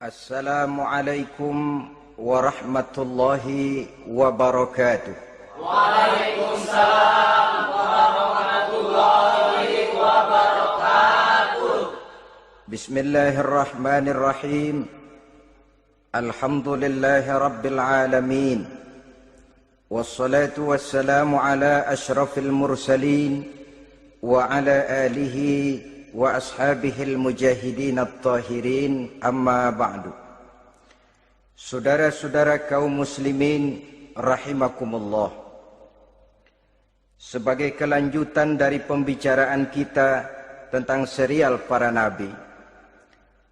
Assalamualaikum warahmatullahi wabarakatuh. Waalaikumsalam warahmatullahi wabarakatuh. Bismillahirrahmanirrahim. Alhamdulillahi rabbil alamin. Wassalatu wassalamu ala ashrafil mursalin wa ala alihi wa ashabihil mujahidin at-tahirin, amma ba'du. Saudara-saudara kaum muslimin rahimakumullah, sebagai kelanjutan dari pembicaraan kita tentang serial para nabi,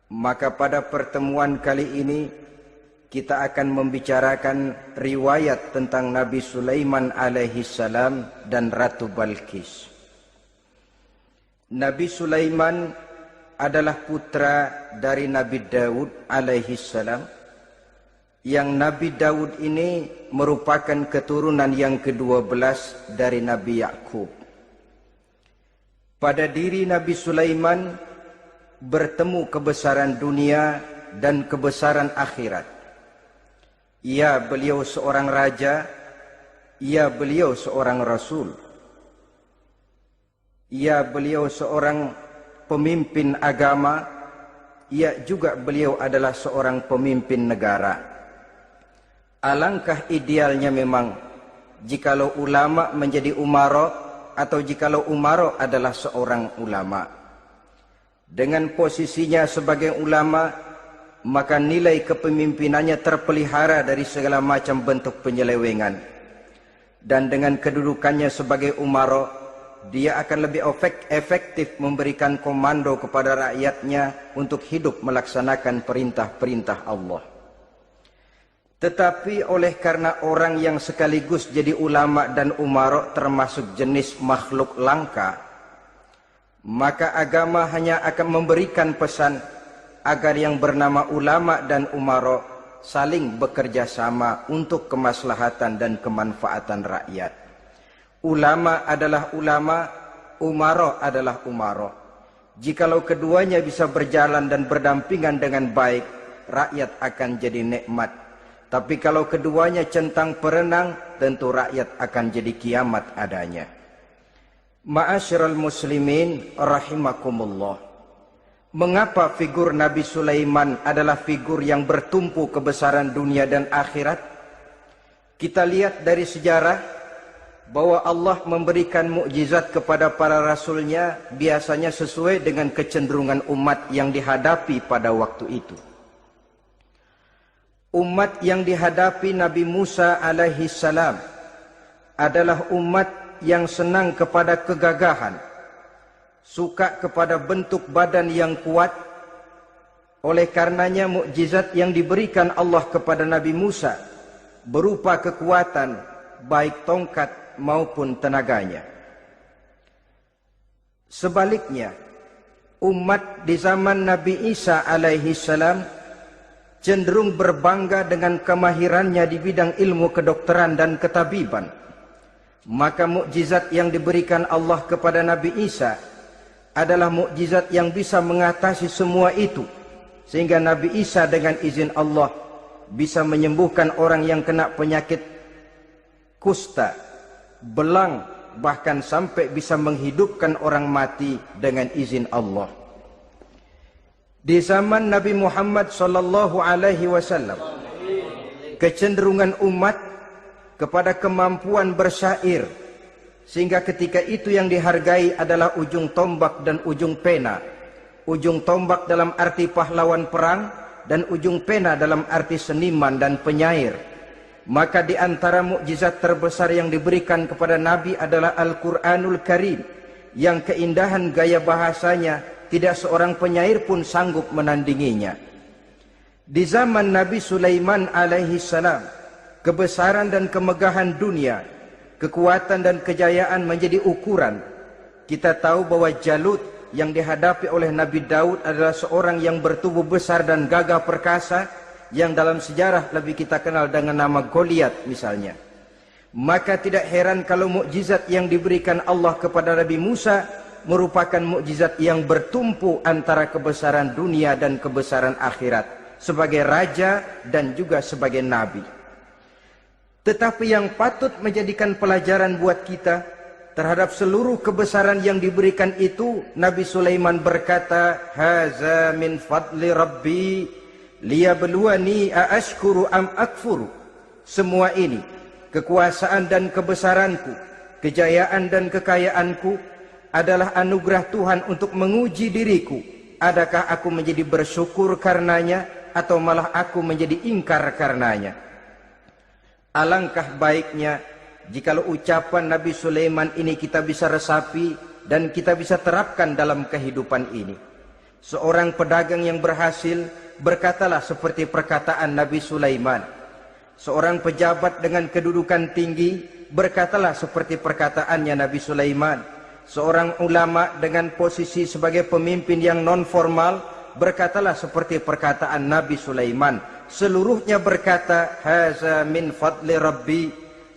maka pada pertemuan kali ini kita akan membicarakan riwayat tentang Nabi Sulaiman alaihi salam dan Ratu Balqis. Nabi Sulaiman adalah putra dari Nabi Daud alaihi salam, yang Nabi Daud ini merupakan keturunan yang ke-12 dari Nabi Yakub. Pada diri Nabi Sulaiman bertemu kebesaran dunia dan kebesaran akhirat. Ya, beliau seorang raja, ya, beliau seorang rasul, ya, beliau seorang pemimpin agama, ya, juga beliau adalah seorang pemimpin negara. Alangkah idealnya memang jikalau ulama menjadi umara, atau jikalau umara adalah seorang ulama. Dengan posisinya sebagai ulama, maka nilai kepemimpinannya terpelihara dari segala macam bentuk penyelewengan. Dan dengan kedudukannya sebagai umara, dia akan lebih efektif memberikan komando kepada rakyatnya untuk hidup melaksanakan perintah-perintah Allah. Tetapi oleh karena orang yang sekaligus jadi ulama dan umara termasuk jenis makhluk langka, maka agama hanya akan memberikan pesan agar yang bernama ulama dan umara saling bekerja sama untuk kemaslahatan dan kemanfaatan rakyat. Ulama adalah ulama, umara adalah umara. Jikalau keduanya bisa berjalan dan berdampingan dengan baik, rakyat akan jadi nikmat. Tapi kalau keduanya centang perenang, tentu rakyat akan jadi kiamat adanya. Ma'asyiral muslimin rahimakumullah. Mengapa figur Nabi Sulaiman adalah figur yang bertumpu kebesaran dunia dan akhirat? Kita lihat dari sejarah bahwa Allah memberikan mukjizat kepada para rasulnya biasanya sesuai dengan kecenderungan umat yang dihadapi pada waktu itu. Umat yang dihadapi Nabi Musa alaihi salam adalah umat yang senang kepada kegagahan, suka kepada bentuk badan yang kuat. Oleh karenanya mukjizat yang diberikan Allah kepada Nabi Musa berupa kekuatan baik tongkat maupun tenaganya. Sebaliknya, umat di zaman Nabi Isa alaihi salam cenderung berbangga dengan kemahirannya di bidang ilmu kedokteran dan ketabiban. Maka mukjizat yang diberikan Allah kepada Nabi Isa adalah mukjizat yang bisa mengatasi semua itu, sehingga Nabi Isa dengan izin Allah bisa menyembuhkan orang yang kena penyakit kusta, belang, bahkan sampai bisa menghidupkan orang mati dengan izin Allah. Di zaman Nabi Muhammad sallallahu alaihi wasallam, kecenderungan umat kepada kemampuan bersyair, sehingga ketika itu yang dihargai adalah ujung tombak dan ujung pena. Ujung tombak dalam arti pahlawan perang, dan ujung pena dalam arti seniman dan penyair. Maka di antara mukjizat terbesar yang diberikan kepada Nabi adalah Al-Quranul Karim, yang keindahan gaya bahasanya tidak seorang penyair pun sanggup menandinginya. Di zaman Nabi Sulaiman alaihi salam, kebesaran dan kemegahan dunia, kekuatan dan kejayaan menjadi ukuran. Kita tahu bahwa Jalut yang dihadapi oleh Nabi Daud adalah seorang yang bertubuh besar dan gagah perkasa, yang dalam sejarah lebih kita kenal dengan nama Goliat misalnya. Maka tidak heran kalau mukjizat yang diberikan Allah kepada Nabi Musa merupakan mukjizat yang bertumpu antara kebesaran dunia dan kebesaran akhirat. sebagai raja dan juga sebagai nabi. Tetapi yang patut menjadikan pelajaran buat kita terhadap seluruh kebesaran yang diberikan itu, Nabi Sulaiman berkata, "Haza min fadli Rabbi liyabluwani aashkuru am akfuru." Semua ini, kekuasaan dan kebesaranku, kejayaan dan kekayaanku, adalah anugerah Tuhan untuk menguji diriku. Adakah aku menjadi bersyukur karenanya atau malah aku menjadi ingkar karenanya? Alangkah baiknya jikalau ucapan Nabi Sulaiman ini kita bisa resapi dan kita bisa terapkan dalam kehidupan ini. Seorang pedagang yang berhasil berkatalah seperti perkataan Nabi Sulaiman. Seorang pejabat dengan kedudukan tinggi berkatalah seperti perkataannya Nabi Sulaiman. Seorang ulama dengan posisi sebagai pemimpin yang non formal berkatalah seperti perkataan Nabi Sulaiman. Seluruhnya berkata, "Haza min fadli Rabbi."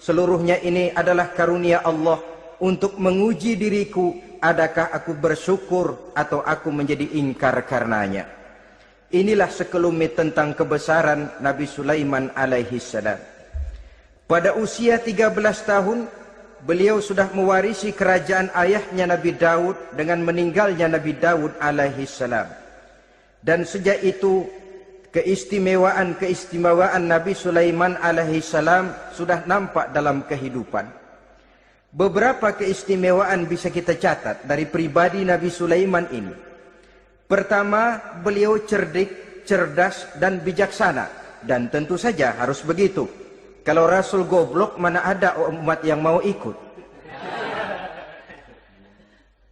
Seluruhnya ini adalah karunia Allah untuk menguji diriku, adakah aku bersyukur atau aku menjadi ingkar karenanya. Inilah sekelumit tentang kebesaran Nabi Sulaiman alaihi salam. Pada usia 13 tahun, beliau sudah mewarisi kerajaan ayahnya Nabi Daud dengan meninggalnya Nabi Daud alaihi salam. Dan sejak itu keistimewaan Nabi Sulaiman alaihi salam sudah nampak dalam kehidupan. Beberapa keistimewaan bisa kita catat dari pribadi Nabi Sulaiman ini. Pertama, beliau cerdik, cerdas dan bijaksana, dan tentu saja harus begitu. Kalau Rasul goblok, mana ada umat yang mau ikut.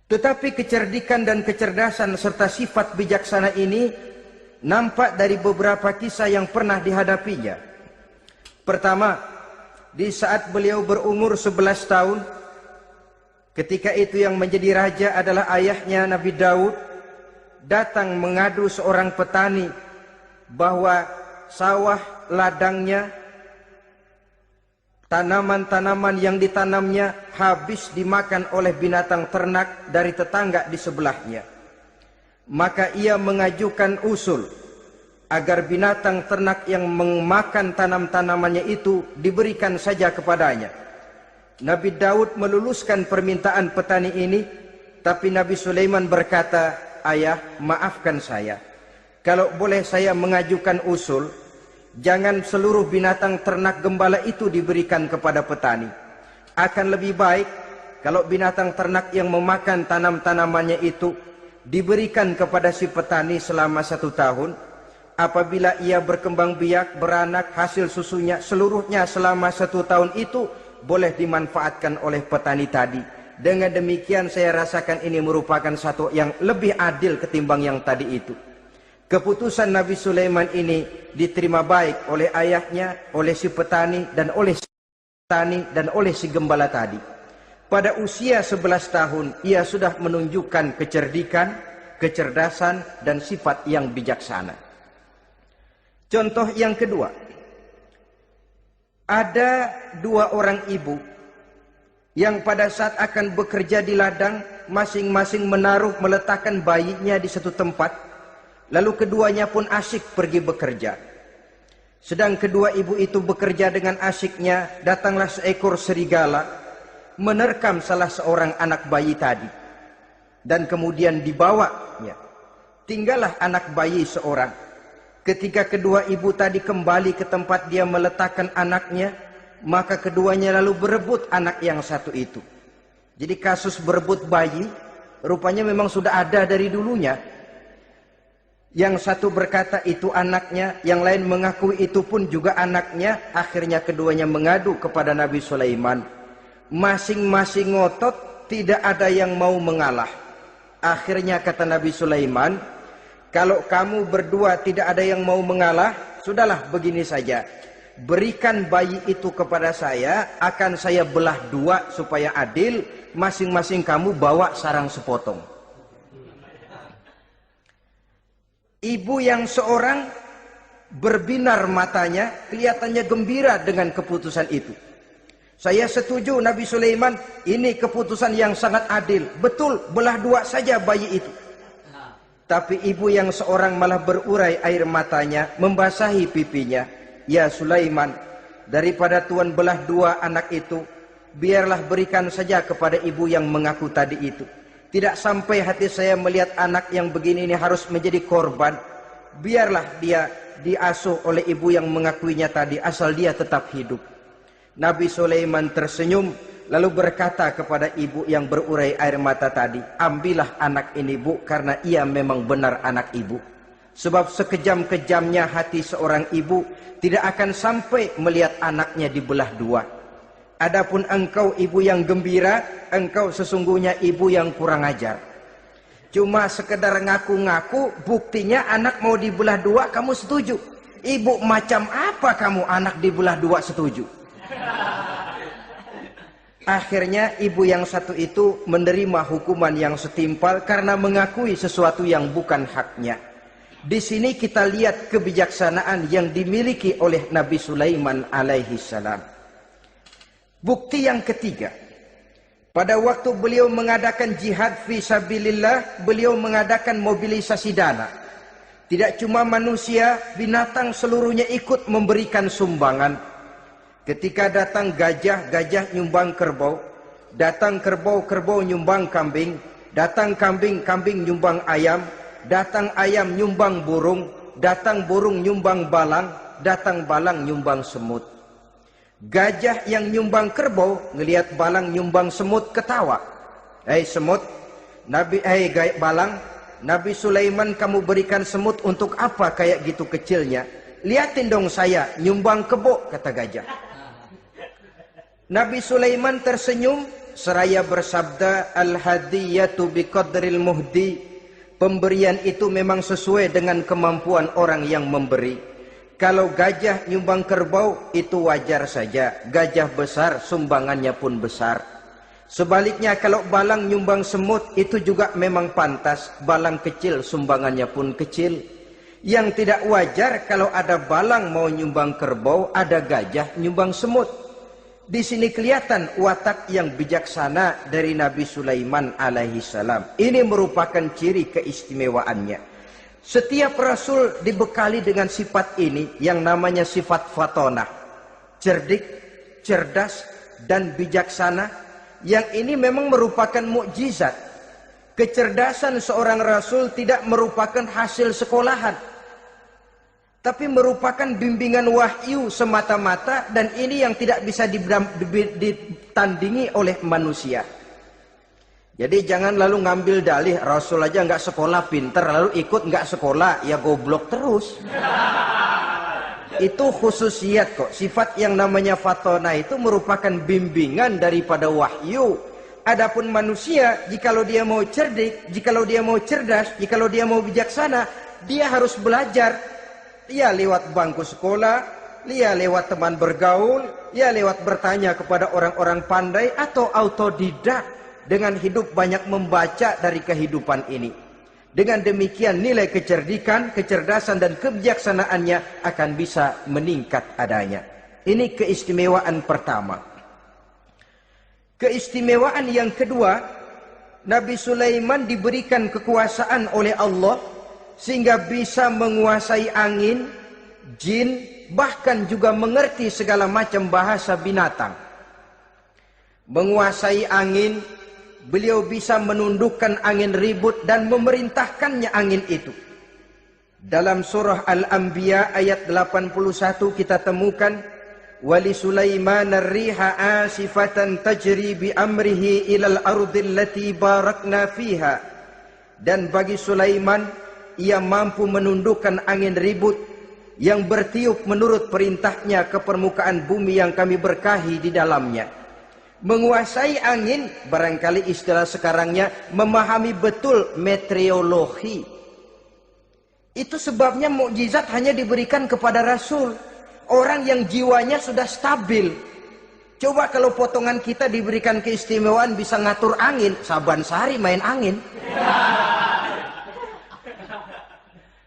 Tetapi kecerdikan dan kecerdasan serta sifat bijaksana ini nampak dari beberapa kisah yang pernah dihadapinya. Pertama, di saat beliau berumur 11 tahun, ketika itu yang menjadi raja adalah ayahnya Nabi Daud, datang mengadu seorang petani bahwa sawah ladangnya, tanaman-tanaman yang ditanamnya habis dimakan oleh binatang ternak dari tetangga di sebelahnya. Maka ia mengajukan usul agar binatang ternak yang memakan tanam-tanamannya itu diberikan saja kepadanya. Nabi Daud meluluskan permintaan petani ini, tapi Nabi Sulaiman berkata, "Ayah, maafkan saya. Kalau boleh saya mengajukan usul, jangan seluruh binatang ternak gembala itu diberikan kepada petani. Akan lebih baik kalau binatang ternak yang memakan tanam-tanamannya itu diberikan kepada si petani selama 1 tahun. Apabila ia berkembang biak, beranak, hasil susunya seluruhnya selama 1 tahun itu boleh dimanfaatkan oleh petani tadi. Dengan demikian saya rasakan ini merupakan satu yang lebih adil ketimbang yang tadi itu." Keputusan Nabi Sulaiman ini diterima baik oleh ayahnya, oleh si petani dan oleh si gembala tadi. Pada usia 11 tahun ia sudah menunjukkan kecerdikan, kecerdasan dan sifat yang bijaksana. Contoh yang kedua, ada 2 orang ibu yang pada saat akan bekerja di ladang masing-masing meletakkan bayinya di satu tempat, lalu keduanya pun asyik pergi bekerja. Sedang kedua ibu itu bekerja dengan asyiknya, datanglah seekor serigala menerkam salah seorang anak bayi tadi dan kemudian dibawanya. Tinggallah anak bayi seorang. Ketika kedua ibu tadi kembali ke tempat dia meletakkan anaknya, maka keduanya lalu berebut anak yang satu itu. Jadi kasus berebut bayi rupanya memang sudah ada dari dulunya. Yang satu berkata itu anaknya, yang lain mengakui itu pun juga anaknya. Akhirnya keduanya mengadu kepada Nabi Sulaiman. Masing-masing ngotot, tidak ada yang mau mengalah. Akhirnya kata Nabi Sulaiman, "Kalau kamu berdua tidak ada yang mau mengalah, sudahlah begini saja. Berikan bayi itu kepada saya, akan saya belah 2 supaya adil. Masing-masing kamu bawa sarang sepotong." Ibu yang seorang berbinar matanya, kelihatannya gembira dengan keputusan itu. "Saya setuju Nabi Sulaiman, ini keputusan yang sangat adil. Betul, belah 2 saja bayi itu." Tapi ibu yang seorang malah berurai air matanya, membasahi pipinya. Ya Sulaiman, daripada Tuhan belah dua anak itu, biarlah berikan saja kepada ibu yang mengaku tadi itu. Tidak sampai hati saya melihat anak yang begini ini harus menjadi korban. Biarlah dia diasuh oleh ibu yang mengakuinya tadi, asal dia tetap hidup. Nabi Sulaiman tersenyum, lalu berkata kepada ibu yang berurai air mata tadi, ambillah anak ini bu, karena ia memang benar anak ibu. Sebab sekejam-kejamnya hati seorang ibu tidak akan sampai melihat anaknya dibelah dua. Adapun engkau ibu yang gembira, engkau sesungguhnya ibu yang kurang ajar. Cuma sekedar ngaku-ngaku, buktinya anak mau dibelah dua kamu setuju. Ibu macam apa kamu anak dibelah dua setuju? Akhirnya ibu yang satu itu menerima hukuman yang setimpal karena mengakui sesuatu yang bukan haknya. Di sini kita lihat kebijaksanaan yang dimiliki oleh Nabi Sulaiman alaihi salam. Bukti yang ketiga, pada waktu beliau mengadakan jihad fi sabilillah, beliau mengadakan mobilisasi dana. Tidak cuma manusia, binatang seluruhnya ikut memberikan sumbangan. Ketika datang gajah, gajah nyumbang kerbau. Datang kerbau, kerbau nyumbang kambing. Datang kambing, kambing nyumbang ayam. Datang ayam nyumbang burung. Datang burung nyumbang balang. Datang balang nyumbang semut. Gajah yang nyumbang kerbau ngelihat balang nyumbang semut ketawa. Hei semut, balang, Nabi Sulaiman kamu berikan semut untuk apa kayak gitu kecilnya? Liatin dong saya nyumbang kebo, kata gajah. Nabi Sulaiman tersenyum seraya bersabda, al-hadiyatu biqadril muhdi. Pemberian itu memang sesuai dengan kemampuan orang yang memberi. Kalau gajah nyumbang kerbau itu wajar saja. Gajah besar sumbangannya pun besar. Sebaliknya kalau balang nyumbang semut itu juga memang pantas. Balang kecil sumbangannya pun kecil. Yang tidak wajar kalau ada balang mau nyumbang kerbau, ada gajah nyumbang semut. Di sini kelihatan watak yang bijaksana dari Nabi Sulaiman alaihi salam. Ini merupakan ciri keistimewaannya. Setiap rasul dibekali dengan sifat ini yang namanya sifat fatonah. Cerdik, cerdas, dan bijaksana. Yang ini memang merupakan mukjizat. Kecerdasan seorang rasul tidak merupakan hasil sekolahan, tapi merupakan bimbingan wahyu semata-mata, dan ini yang tidak bisa ditandingi oleh manusia. Jadi jangan lalu ngambil dalih Rasul aja nggak sekolah pinter, lalu ikut nggak sekolah, ya goblok terus. Itu khususiat kok. Sifat yang namanya fatona itu merupakan bimbingan daripada wahyu. Adapun manusia, jikalau dia mau cerdik, jikalau dia mau cerdas, jikalau dia mau bijaksana, dia harus belajar. Ya lewat bangku sekolah, ya lewat teman bergaul, ya lewat bertanya kepada orang-orang pandai, atau autodidak dengan hidup banyak membaca dari kehidupan ini. Dengan demikian nilai kecerdikan, kecerdasan dan kebijaksanaannya akan bisa meningkat adanya. Ini keistimewaan pertama. Keistimewaan yang kedua, Nabi Sulaiman diberikan kekuasaan oleh Allah sehingga bisa menguasai angin, jin, bahkan juga mengerti segala macam bahasa binatang. Menguasai angin, beliau bisa menundukkan angin ribut dan memerintahkannya angin itu. Dalam surah Al-Anbiya ayat 81 kita temukan, wali Sulaiman ar-riha asifatan tajri bi amrihi ilal ardil lati barakna fiha. Dan bagi Sulaiman, ia mampu menundukkan angin ribut yang bertiup menurut perintahnya ke permukaan bumi yang kami berkahi di dalamnya. Menguasai angin, barangkali istilah sekarangnya, memahami betul meteorologi. Itu sebabnya mukjizat hanya diberikan kepada Rasul. Orang yang jiwanya sudah stabil. Coba kalau potongan kita diberikan keistimewaan bisa ngatur angin, Saban sehari main angin.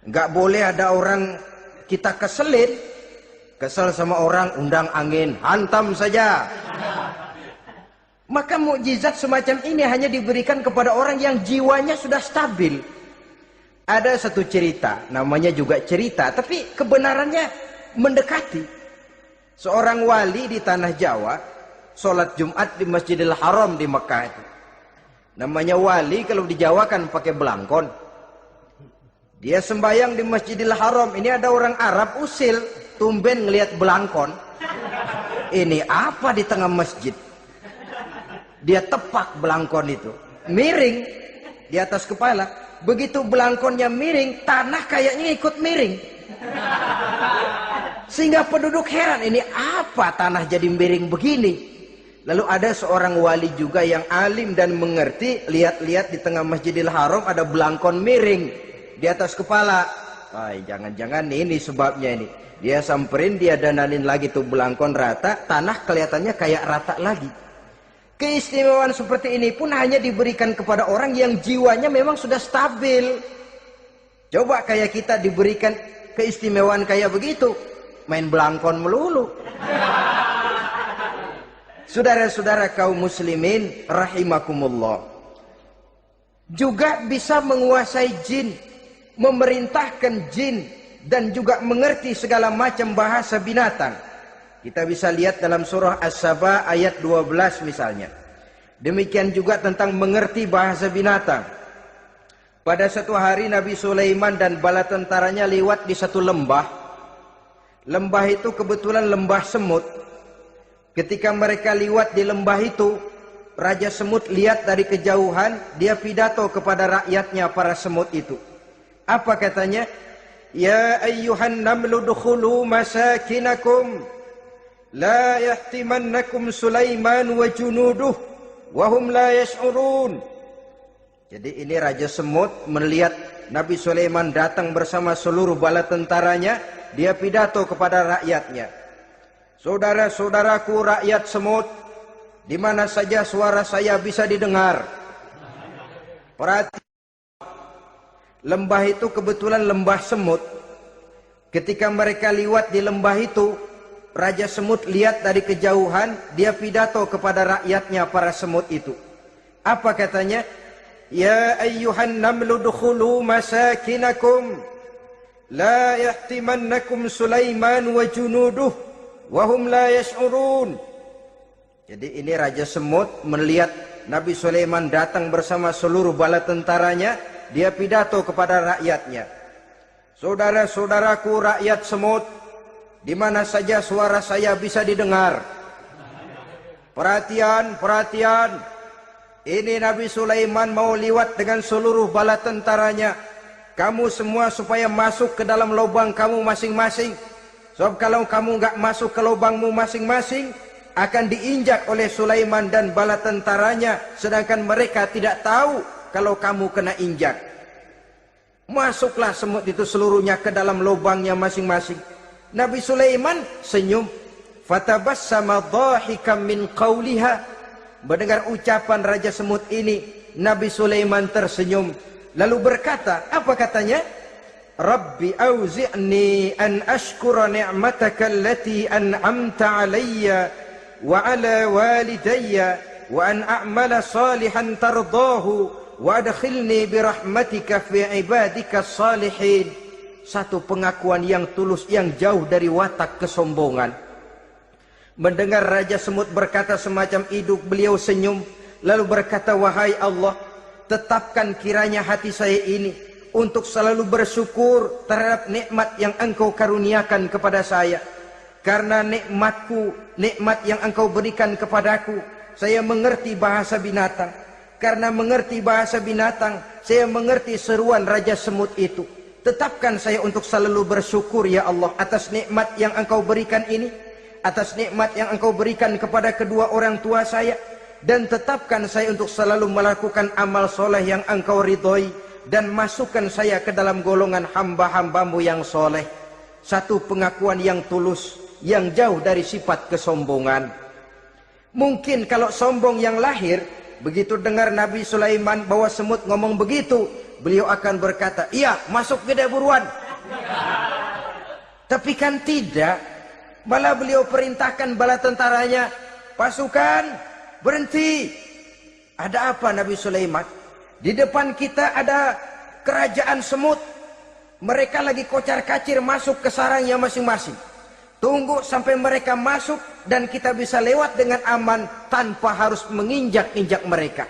Nggak boleh ada orang kita keselin. Kesel sama orang, undang angin, hantam saja. Maka mukjizat semacam ini hanya diberikan kepada orang yang jiwanya sudah stabil. Ada satu cerita, namanya juga cerita, tapi kebenarannya mendekati. Seorang wali di tanah Jawa, sholat Jumat di Masjidil Haram di Mekah itu. Namanya wali kalau di Jawa kan pakai belangkon. Dia sembahyang di Masjidil Haram. Ini ada orang Arab usil, tumben ngelihat belangkon. Ini apa di tengah masjid? Dia tepak belangkon itu, miring di atas kepala. Begitu belangkonnya miring, tanah kayaknya ikut miring. Sehingga penduduk heran, ini apa tanah jadi miring begini? Lalu ada seorang wali juga yang alim dan mengerti, lihat-lihat di tengah Masjidil Haram ada belangkon miring di atas kepala. Jangan-jangan ini sebabnya ini. Dia samperin, dia dananin lagi tuh belangkon rata, tanah kelihatannya kayak rata lagi. Keistimewaan seperti ini pun hanya diberikan kepada orang yang jiwanya memang sudah stabil. Coba kayak kita diberikan keistimewaan kayak begitu, main belangkon melulu. Saudara-saudara kaum muslimin rahimakumullah, juga bisa menguasai jin, memerintahkan jin, dan juga mengerti segala macam bahasa binatang. Kita bisa lihat dalam surah As-Saba ayat 12 misalnya. Demikian juga tentang mengerti bahasa binatang. Pada satu hari Nabi Sulaiman dan bala tentaranya lewat di satu lembah. Lembah itu kebetulan lembah semut. Ketika mereka lewat di lembah itu, Raja Semut lihat dari kejauhan, dia pidato kepada rakyatnya para semut itu. Apa katanya? Ya ayyuhan namlu dukhulu masakinakum, la yahtimannakum Sulaiman wa junuduh wa hum la yash'urun. Jadi ini Raja Semut melihat Nabi Sulaiman datang bersama seluruh bala tentaranya, dia pidato kepada rakyatnya. Saudara-saudaraku rakyat semut, di mana saja suara saya bisa didengar. Perhatikan, lembah itu kebetulan lembah semut. Ketika mereka lewat di lembah itu, Raja Semut lihat dari kejauhan, dia pidato kepada rakyatnya para semut itu. Apa katanya? Ya ayyuhan namlu dukhulu masakinakum, la yahtimannakum Sulaiman wa junuduh wa hum la yash'urun. Jadi ini Raja Semut melihat Nabi Sulaiman datang bersama seluruh bala tentaranya, dia pidato kepada rakyatnya. Saudara-saudaraku rakyat semut, di mana saja suara saya bisa didengar. Perhatian, perhatian. Ini Nabi Sulaiman mau lewat dengan seluruh bala tentaranya. Kamu semua supaya masuk ke dalam lubang kamu masing-masing. Sebab kalau kamu nggak masuk ke lubangmu masing-masing, akan diinjak oleh Sulaiman dan bala tentaranya, sedangkan mereka tidak tahu kalau kamu kena injak. Masuklah semut itu seluruhnya ke dalam lubangnya masing-masing. Nabi Sulaiman senyum. Fatabassama dhahikan min qawliha. Mendengar ucapan Raja Semut ini, Nabi Sulaiman tersenyum. Lalu berkata, apa katanya? Rabbi auzi'ni an ashkura ni'mataka allati an'amta alayya wa ala walidayya wa an a'mala salihan tardahu wa adkhilni birahmatika fi ibadika salihin. Satu pengakuan yang tulus, yang jauh dari watak kesombongan. Mendengar Raja Semut berkata semacam itu, beliau senyum lalu berkata, wahai Allah, tetapkan kiranya hati saya ini untuk selalu bersyukur terhadap nikmat yang Engkau karuniakan kepada saya. Karena nikmatku, nikmat yang Engkau berikan kepadaku, saya mengerti bahasa binatang. Karena mengerti bahasa binatang, saya mengerti seruan Raja Semut itu. Tetapkan saya untuk selalu bersyukur ya Allah atas nikmat yang Engkau berikan ini, atas nikmat yang Engkau berikan kepada kedua orang tua saya, dan tetapkan saya untuk selalu melakukan amal soleh yang Engkau ridhoi, dan masukkan saya ke dalam golongan hamba-hambamu yang soleh. Satu pengakuan yang tulus, yang jauh dari sifat kesombongan. Mungkin kalau sombong yang lahir, begitu dengar Nabi Sulaiman bahwa semut ngomong begitu, beliau akan berkata, iya masuk gede buruan. Tapi kan tidak. Malah beliau perintahkan bala tentaranya, pasukan berhenti. Ada apa Nabi Sulaiman? Di depan kita ada kerajaan semut. Mereka lagi kocar-kacir masuk ke sarangnya masing-masing. Tunggu sampai mereka masuk dan kita bisa lewat dengan aman tanpa harus menginjak-injak mereka.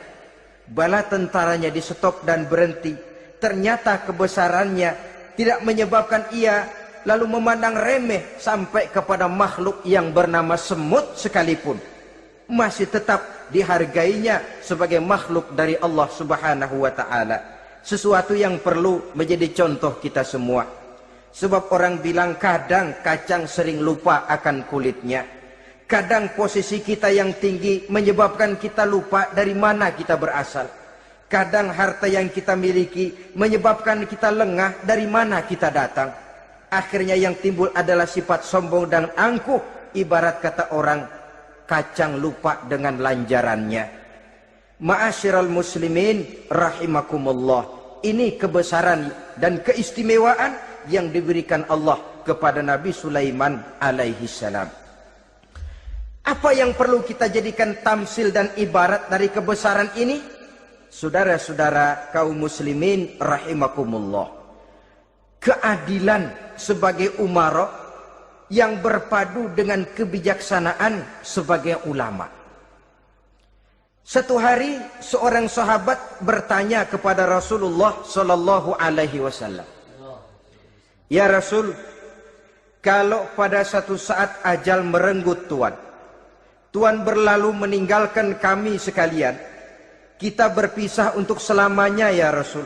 Bala tentaranya di stop dan berhenti. Ternyata kebesarannya tidak menyebabkan ia lalu memandang remeh sampai kepada makhluk yang bernama semut sekalipun. Masih tetap dihargainya sebagai makhluk dari Allah Subhanahu wa ta'ala. Sesuatu yang perlu menjadi contoh kita semua. Sebab orang bilang kadang kacang sering lupa akan kulitnya. Kadang posisi kita yang tinggi menyebabkan kita lupa dari mana kita berasal. Kadang harta yang kita miliki menyebabkan kita lengah dari mana kita datang. Akhirnya yang timbul adalah sifat sombong dan angkuh. Ibarat kata orang, kacang lupa dengan lanjarannya. Ma'asyiral muslimin rahimakumullah. Ini kebesaran dan keistimewaan yang diberikan Allah kepada Nabi Sulaiman alaihi salam. Apa yang perlu kita jadikan tamsil dan ibarat dari kebesaran ini? Saudara-saudara kaum muslimin rahimakumullah. Keadilan sebagai umara yang berpadu dengan kebijaksanaan sebagai ulama. Satu hari seorang sahabat bertanya kepada Rasulullah sallallahu alaihi wasallam, "Ya Rasul, kalau pada satu saat ajal merenggut Tuhan berlalu meninggalkan kami sekalian, kita berpisah untuk selamanya ya Rasul.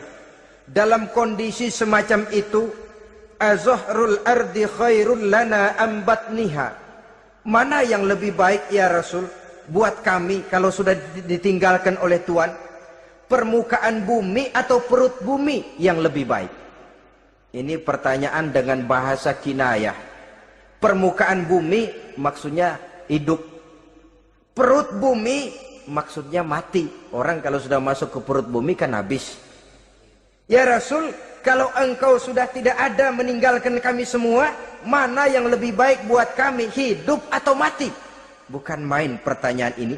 Dalam kondisi semacam itu, azahrul ardi khairul lana ambatniha. Mana yang lebih baik ya Rasul buat kami kalau sudah ditinggalkan oleh Tuhan? Permukaan bumi atau perut bumi yang lebih baik?" Ini pertanyaan dengan bahasa kinayah. Permukaan bumi maksudnya hidup. Perut bumi maksudnya mati. Orang kalau sudah masuk ke perut bumi kan habis. "Ya Rasul, kalau engkau sudah tidak ada meninggalkan kami semua, mana yang lebih baik buat kami, hidup atau mati?" Bukan main pertanyaan ini.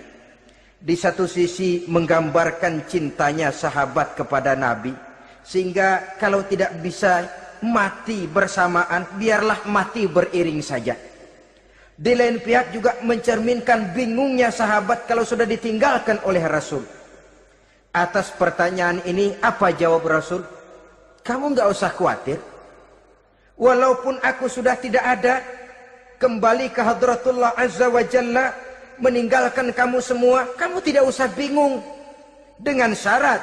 Di satu sisi menggambarkan cintanya sahabat kepada Nabi, sehingga kalau tidak bisa mati bersamaan, biarlah mati beriring saja. Di lain pihak juga mencerminkan bingungnya sahabat kalau sudah ditinggalkan oleh Rasul. Atas pertanyaan ini apa jawab Rasul? "Kamu nggak usah khawatir. Walaupun aku sudah tidak ada, kembali ke hadratullah azza wa jalla, meninggalkan kamu semua, kamu tidak usah bingung. Dengan syarat,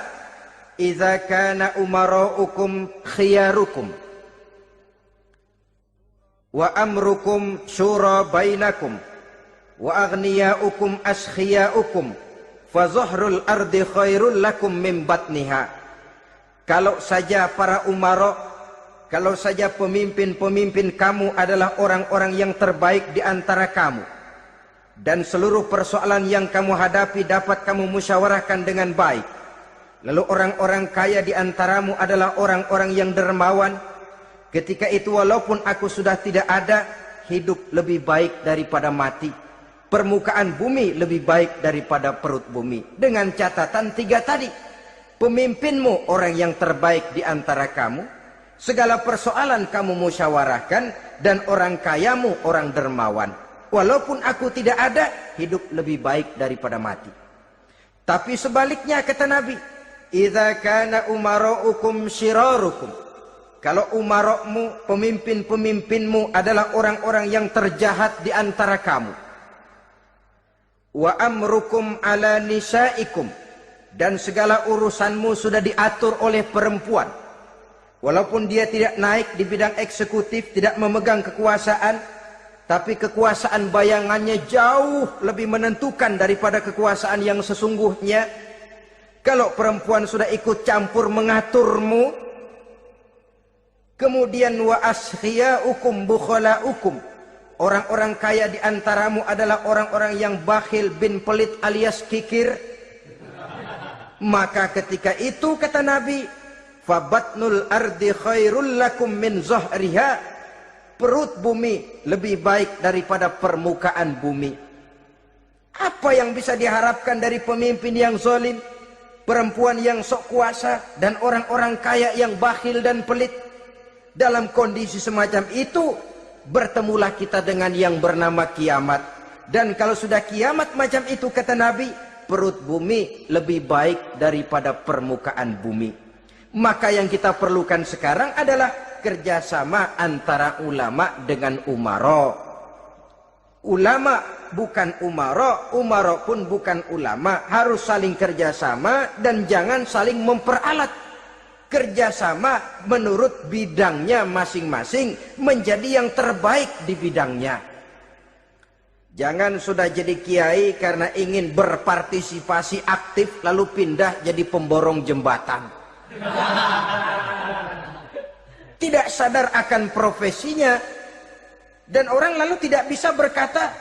idza kana umaraukum khiyarukum wa amrukum syura bainakum wa aghniyaukum askhiyaukum fa zahrul ardi khairul lakum min batniha." Kalau saja para umara, kalau saja pemimpin-pemimpin kamu adalah orang-orang yang terbaik di antara kamu, dan seluruh persoalan yang kamu hadapi dapat kamu musyawarahkan dengan baik, lalu orang-orang kaya di antaramu adalah orang-orang yang dermawan, ketika itu walaupun aku sudah tidak ada, hidup lebih baik daripada mati. Permukaan bumi lebih baik daripada perut bumi. Dengan catatan tiga tadi. Pemimpinmu orang yang terbaik di antara kamu. Segala persoalan kamu musyawarahkan. Dan orang kayamu orang dermawan. Walaupun aku tidak ada, hidup lebih baik daripada mati. Tapi sebaliknya kata Nabi, "Idza kana umaraukum syirarukum." Kalau umarokmu, pemimpin-pemimpinmu adalah orang-orang yang terjahat di antara kamu. Wa amrukum ala nisaikum. Dan segala urusanmu sudah diatur oleh perempuan. Walaupun dia tidak naik di bidang eksekutif, tidak memegang kekuasaan, tapi kekuasaan bayangannya jauh lebih menentukan daripada kekuasaan yang sesungguhnya. Kalau perempuan sudah ikut campur mengaturmu, kemudian wa askhiyaukum bukhalaukum, orang-orang kaya di antaramu adalah orang-orang yang bakhil bin pelit alias kikir, maka ketika itu kata Nabi, fabatnul ardi khairul lakum min zahriha, perut bumi lebih baik daripada permukaan bumi. Apa yang bisa diharapkan dari pemimpin yang zalim? perempuan yang sok kuasa, dan orang-orang kaya yang bakhil dan pelit. Dalam kondisi semacam itu, bertemulah kita dengan yang bernama kiamat. Dan kalau sudah kiamat macam itu, kata Nabi, perut bumi lebih baik daripada permukaan bumi. Maka yang kita perlukan sekarang adalah kerjasama antara ulama dengan umara. Ulama bukan umara, umara pun bukan ulama. Harus saling kerjasama dan jangan saling memperalat. Kerjasama menurut bidangnya masing-masing, menjadi yang terbaik di bidangnya. Jangan sudah jadi kiai karena ingin berpartisipasi aktif lalu pindah jadi pemborong jembatan. Tidak sadar akan profesinya. Dan orang lalu tidak bisa berkata,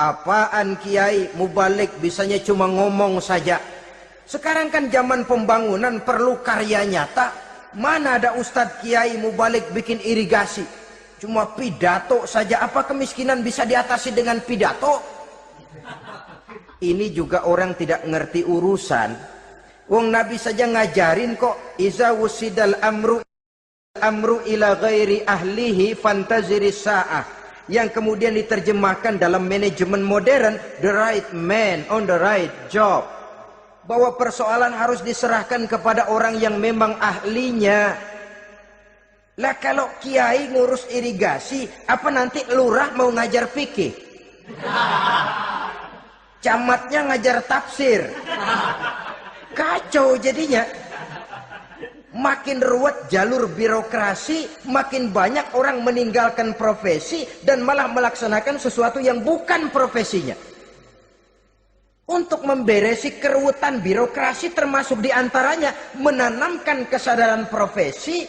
apaan kiai mubalik bisanya cuma ngomong saja. Sekarang kan zaman pembangunan perlu karya nyata. Mana ada ustadz kiai mubalik bikin irigasi, cuma pidato saja. Apa kemiskinan bisa diatasi dengan pidato? Ini juga orang tidak ngerti urusan. Wong Nabi saja ngajarin kok, iza wusidal amru ila ghairi ahlihi fantaziris sa'ah, yang kemudian diterjemahkan dalam manajemen modern, the right man on the right job. Bahwa persoalan harus diserahkan kepada orang yang memang ahlinya. Lah kalau kiai ngurus irigasi, apa nanti lurah mau ngajar fikih? Camatnya ngajar tafsir. Kacau jadinya. Makin ruwet jalur birokrasi, makin banyak orang meninggalkan profesi dan malah melaksanakan sesuatu yang bukan profesinya. Untuk memberesi keruwetan birokrasi, termasuk diantaranya menanamkan kesadaran profesi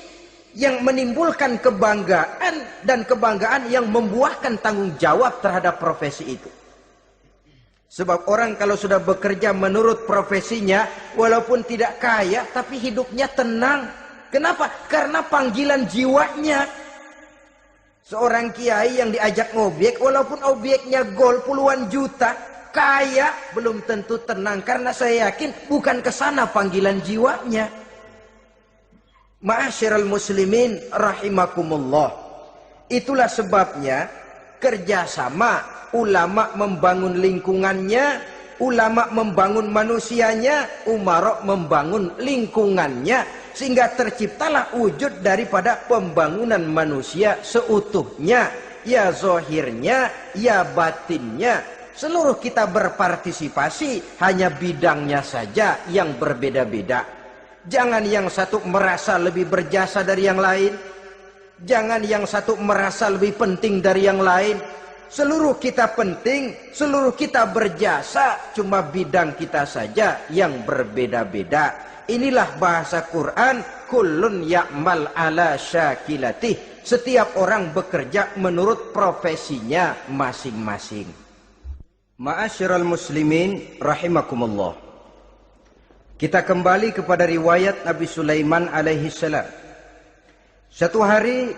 yang menimbulkan kebanggaan, dan kebanggaan yang membuahkan tanggung jawab terhadap profesi itu. Sebab orang kalau sudah bekerja menurut profesinya, walaupun tidak kaya tapi hidupnya tenang. Kenapa? Karena panggilan jiwanya. Seorang kiai yang diajak ngobjek, walaupun objeknya gol puluhan juta, kaya belum tentu tenang, karena saya yakin bukan ke sana panggilan jiwanya. Ma'asyiral muslimin rahimakumullah. Itulah sebabnya kerjasama, ulama membangun lingkungannya, ulama membangun manusianya, umara membangun lingkungannya, sehingga terciptalah wujud daripada pembangunan manusia seutuhnya, ya zahirnya, ya batinnya. Seluruh kita berpartisipasi, hanya bidangnya saja yang berbeda-beda. Jangan yang satu merasa lebih berjasa dari yang lain. Jangan yang satu merasa lebih penting dari yang lain. Seluruh kita penting, seluruh kita berjasa, cuma bidang kita saja yang berbeda-beda. Inilah bahasa Quran, kullun ya'mal ala syakilatih. Setiap orang bekerja menurut profesinya masing-masing. Ma'asyiral muslimin rahimakumullah. Kita kembali kepada riwayat Nabi Sulaiman alaihi salam. Satu hari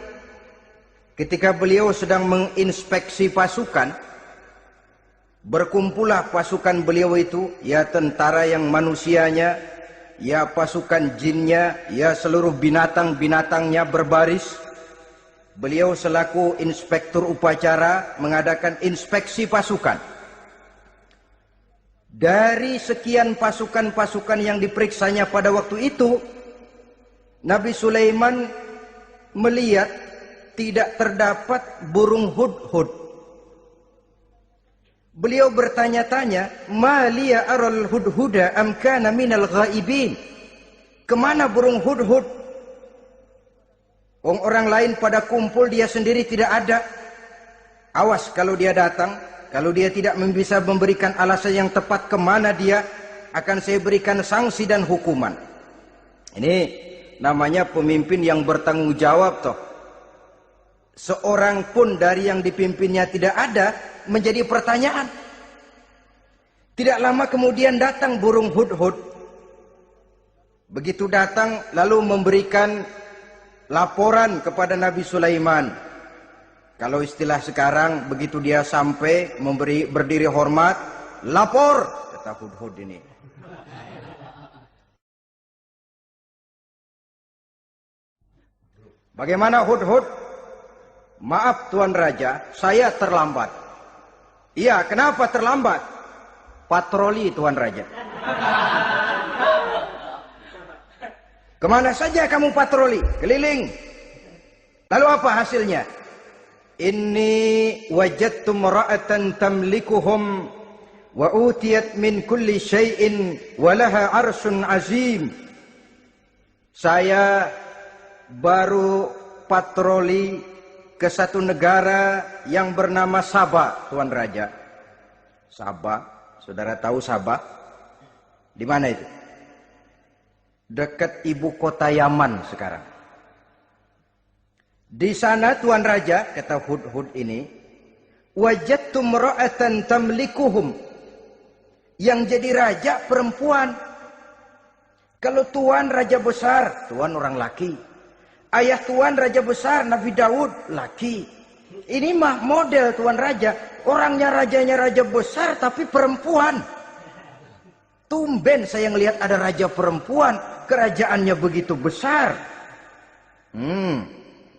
ketika beliau sedang menginspeksi pasukan, berkumpullah pasukan beliau itu, ya tentara yang manusianya, ya pasukan jinnya, ya seluruh binatang-binatangnya berbaris. Beliau selaku inspektur upacara mengadakan inspeksi pasukan. Dari sekian pasukan-pasukan yang diperiksanya pada waktu itu, Nabi Sulaiman melihat tidak terdapat burung hudhud. Beliau bertanya-tanya, "Ma liya aral hudhuda am kana minal ghaibin?" Kemana burung hudhud? Orang lain pada kumpul, dia sendiri tidak ada. Awas kalau dia datang. Kalau dia tidak bisa memberikan alasan yang tepat kemana dia, akan saya berikan sanksi dan hukuman. Ini namanya pemimpin yang bertanggung jawab toh. Seorang pun dari yang dipimpinnya tidak ada, menjadi pertanyaan. Tidak lama kemudian datang burung hudhud. Begitu datang lalu memberikan laporan kepada Nabi Sulaiman. Kalau istilah sekarang, begitu dia sampai berdiri hormat, lapor, kata hudhud ini. Bagaimana Hudhud? Maaf Tuan Raja, saya terlambat. Iya, kenapa terlambat? Patroli Tuan Raja. Kemana saja kamu patroli? Keliling. Lalu apa hasilnya? Inni wajadtu mara'atan tamlikuhum wa utiyat min kulli syai'in wa laha arsyun azim. Saya baru patroli ke satu negara yang bernama Sabah, Tuan Raja. Sabah, saudara tahu Sabah? Di mana itu? Dekat ibu kota Yaman sekarang. Di sana Tuan Raja, kata Hudhud ini, wajadtu mra'atan tamlikuhum. Yang jadi raja perempuan. Kalau Tuan raja besar, Tuan orang laki. Ayah Tuan raja besar Nabi Daud laki. Ini mah model Tuan Raja. Orangnya rajanya raja besar tapi perempuan. Tumben saya ngelihat ada raja perempuan. Kerajaannya begitu besar.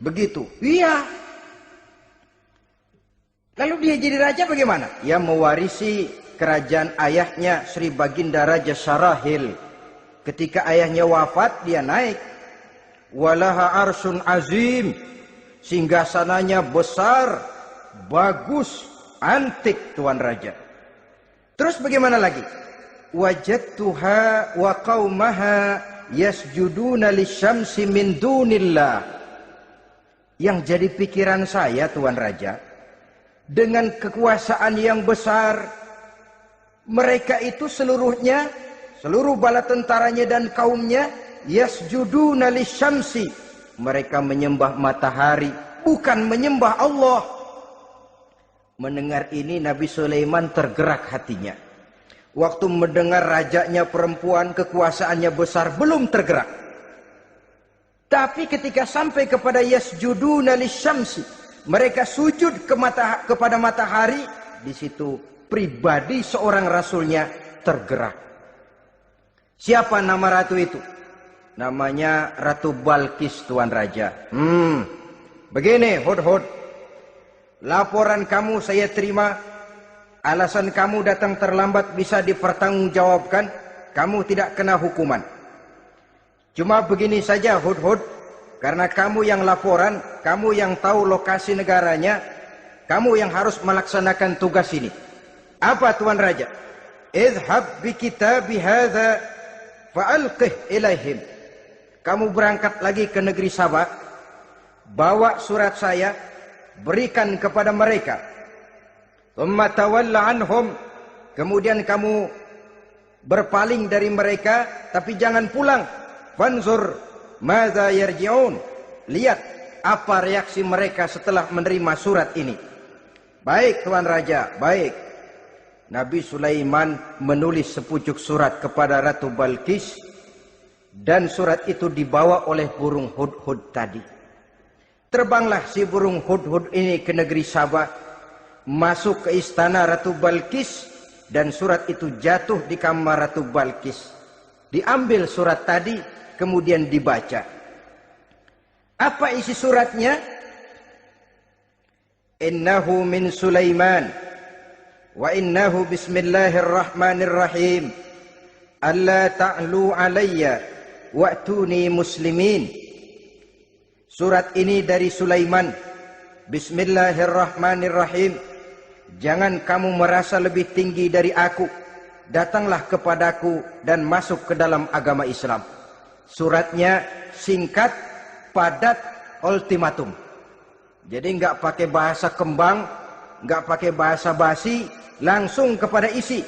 Begitu. Iya. Lalu dia jadi raja bagaimana? Dia mewarisi kerajaan ayahnya Sri Baginda Raja Syarahil. Ketika ayahnya wafat dia naik. Walaha arsyun azim, singgasananya besar, bagus, antik Tuan Raja. Terus bagaimana lagi? Wajadtuha wa qaumaha yasjuduna lisyamsi min dunillah. Yang jadi pikiran saya Tuan Raja, dengan kekuasaan yang besar, mereka itu seluruhnya, seluruh bala tentaranya dan kaumnya, yasjuduna lisyamsi, mereka menyembah matahari, bukan menyembah Allah. Mendengar ini Nabi Sulaiman tergerak hatinya. Waktu mendengar rajanya perempuan, kekuasaannya besar, belum tergerak. Tapi ketika sampai kepada yasjuduna lisyamsi, mereka sujud kepada matahari, di situ pribadi seorang rasulnya tergerak. Siapa nama ratu itu? Namanya Ratu Balkis Tuan Raja. Begini Hudhud, laporan kamu saya terima. Alasan kamu datang terlambat bisa dipertanggungjawabkan. Kamu tidak kena hukuman. Cuma begini saja Hudhud, karena kamu yang laporan, kamu yang tahu lokasi negaranya, kamu yang harus melaksanakan tugas ini. Apa Tuan Raja? Idhab bi kitabi hadza fa'alqih ilaihim. Kamu berangkat lagi ke negeri Sabah, bawa surat saya, berikan kepada mereka. Thumma tawalla anhum, kemudian kamu berpaling dari mereka, tapi jangan pulang. Fanzur madza yarji'un, lihat apa reaksi mereka setelah menerima surat ini. Baik Tuan Raja, baik. Nabi Sulaiman menulis sepucuk surat kepada Ratu Balkis. Dan surat itu dibawa oleh burung Hudhud tadi. Terbanglah si burung Hudhud ini ke negeri Sabah, masuk ke istana Ratu Balkis, dan surat itu jatuh di kamar Ratu Balkis. Diambil surat tadi, kemudian dibaca. Apa isi suratnya? Innahu min Sulaiman, wa innahu bismillahirrahmanirrahim. Alla ta'lu alayya wa'tuni muslimin. Surat ini dari Sulaiman. Bismillahirrahmanirrahim. Jangan kamu merasa lebih tinggi dari aku. Datanglah kepadaku dan masuk ke dalam agama Islam. Suratnya singkat, padat, ultimatum. Jadi nggak pakai bahasa kembang, nggak pakai bahasa basi, langsung kepada isi.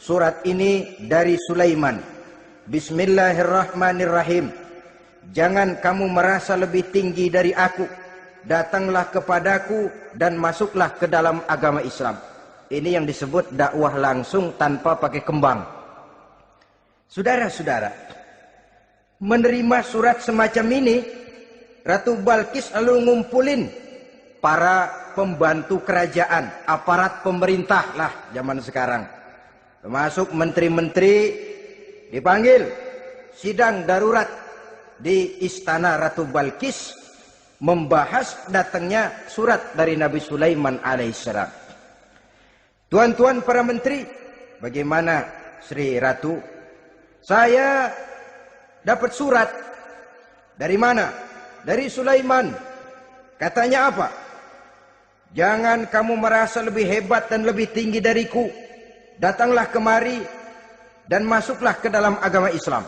Surat ini dari Sulaiman. Bismillahirrahmanirrahim. Jangan kamu merasa lebih tinggi dari aku. Datanglah kepadaku dan masuklah ke dalam agama Islam. Ini yang disebut dakwah langsung tanpa pakai kembang. Saudara-saudara, menerima surat semacam ini, Ratu Balkis lalu ngumpulin para pembantu kerajaan, aparat pemerintah lah zaman sekarang. Termasuk menteri-menteri, dipanggil sidang darurat di istana Ratu Balkis. membahas datangnya surat dari Nabi Sulaiman alaihissalam. Tuan-tuan para menteri, bagaimana Sri Ratu? Saya dapat surat. Dari mana? Dari Sulaiman. Katanya apa? Jangan kamu merasa lebih hebat dan lebih tinggi dariku. Datanglah kemari dan masuklah ke dalam agama Islam.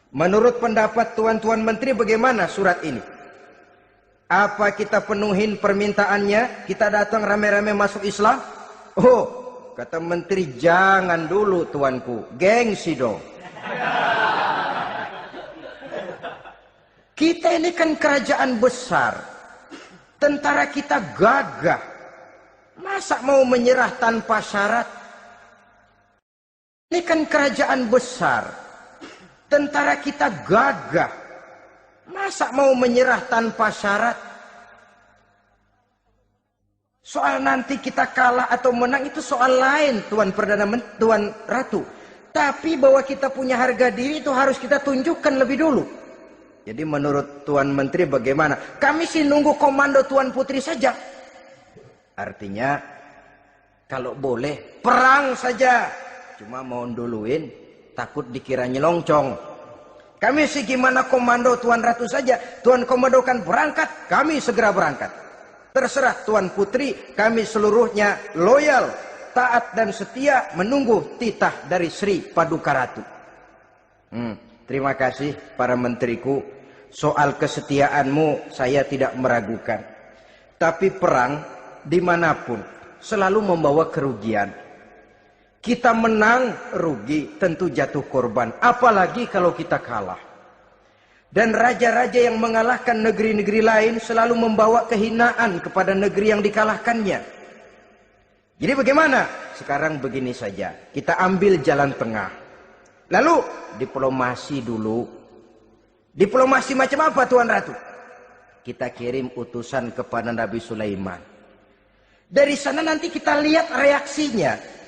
Menurut pendapat tuan-tuan menteri, bagaimana surat ini? Apa kita penuhin permintaannya? Kita datang rame-rame masuk Islam? Oh, kata menteri, jangan dulu tuanku. Gengsi dong. Kita ini kan kerajaan besar. Tentara kita gagah. Masa mau menyerah tanpa syarat? Ini kan kerajaan besar. Tentara kita gagah. Masa mau menyerah tanpa syarat? Soal nanti kita kalah atau menang itu soal lain, Tuan Perdana Menteri, Tuan Ratu. Tapi bahwa kita punya harga diri itu harus kita tunjukkan lebih dulu. Jadi menurut Tuan Menteri bagaimana? Kami sih nunggu komando Tuan Putri saja. Artinya kalau boleh perang saja. Cuma mau duluin takut dikira nyelongcong. Kami sih gimana komando Tuan Ratu saja. Tuan komandokan berangkat, kami segera berangkat. Terserah Tuan Putri, kami seluruhnya loyal, taat dan setia menunggu titah dari Sri Paduka Ratu. Terima kasih para menteriku. Soal kesetiaanmu saya tidak meragukan. Tapi perang dimanapun selalu membawa kerugian. Kita menang, rugi, tentu jatuh korban. Apalagi kalau kita kalah. Dan raja-raja yang mengalahkan negeri-negeri lain selalu membawa kehinaan kepada negeri yang dikalahkannya. Jadi bagaimana? Sekarang begini saja. Kita ambil jalan tengah. Lalu diplomasi dulu. Diplomasi macam apa Tuan Ratu? Kita kirim utusan kepada Nabi Sulaiman. Dari sana nanti kita lihat reaksinya.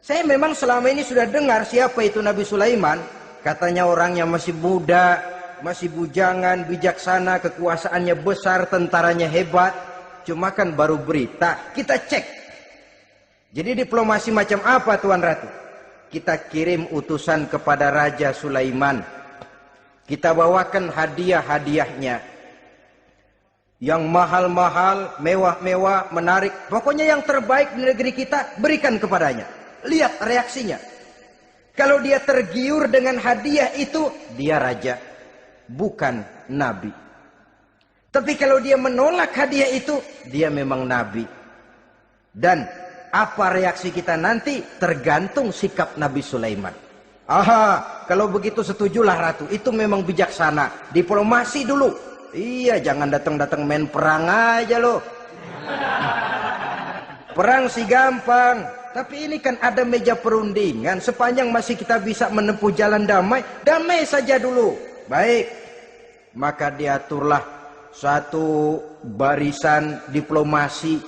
Saya memang selama ini sudah dengar siapa itu Nabi Sulaiman. Katanya orangnya masih muda, masih bujangan, bijaksana, kekuasaannya besar, tentaranya hebat. Cuma kan baru berita, kita cek. Jadi diplomasi macam apa Tuan Ratu? Kita kirim utusan kepada Raja Sulaiman. Kita bawakan hadiah-hadiahnya. Yang mahal-mahal, mewah-mewah, menarik. Pokoknya yang terbaik di negeri kita berikan kepadanya. Lihat reaksinya. Kalau dia tergiur dengan hadiah itu, dia raja, bukan nabi. Tapi kalau dia menolak hadiah itu, dia memang nabi. Dan apa reaksi kita nanti tergantung sikap Nabi Sulaiman. Aha, kalau begitu setujulah Ratu. Itu memang bijaksana. Diplomasi dulu. Iya, jangan datang-datang main perang aja loh. Perang sih gampang. Tapi ini kan ada meja perundingan. Sepanjang masih kita bisa menempuh jalan damai, damai saja dulu. Baik. Maka diaturlah satu barisan diplomasi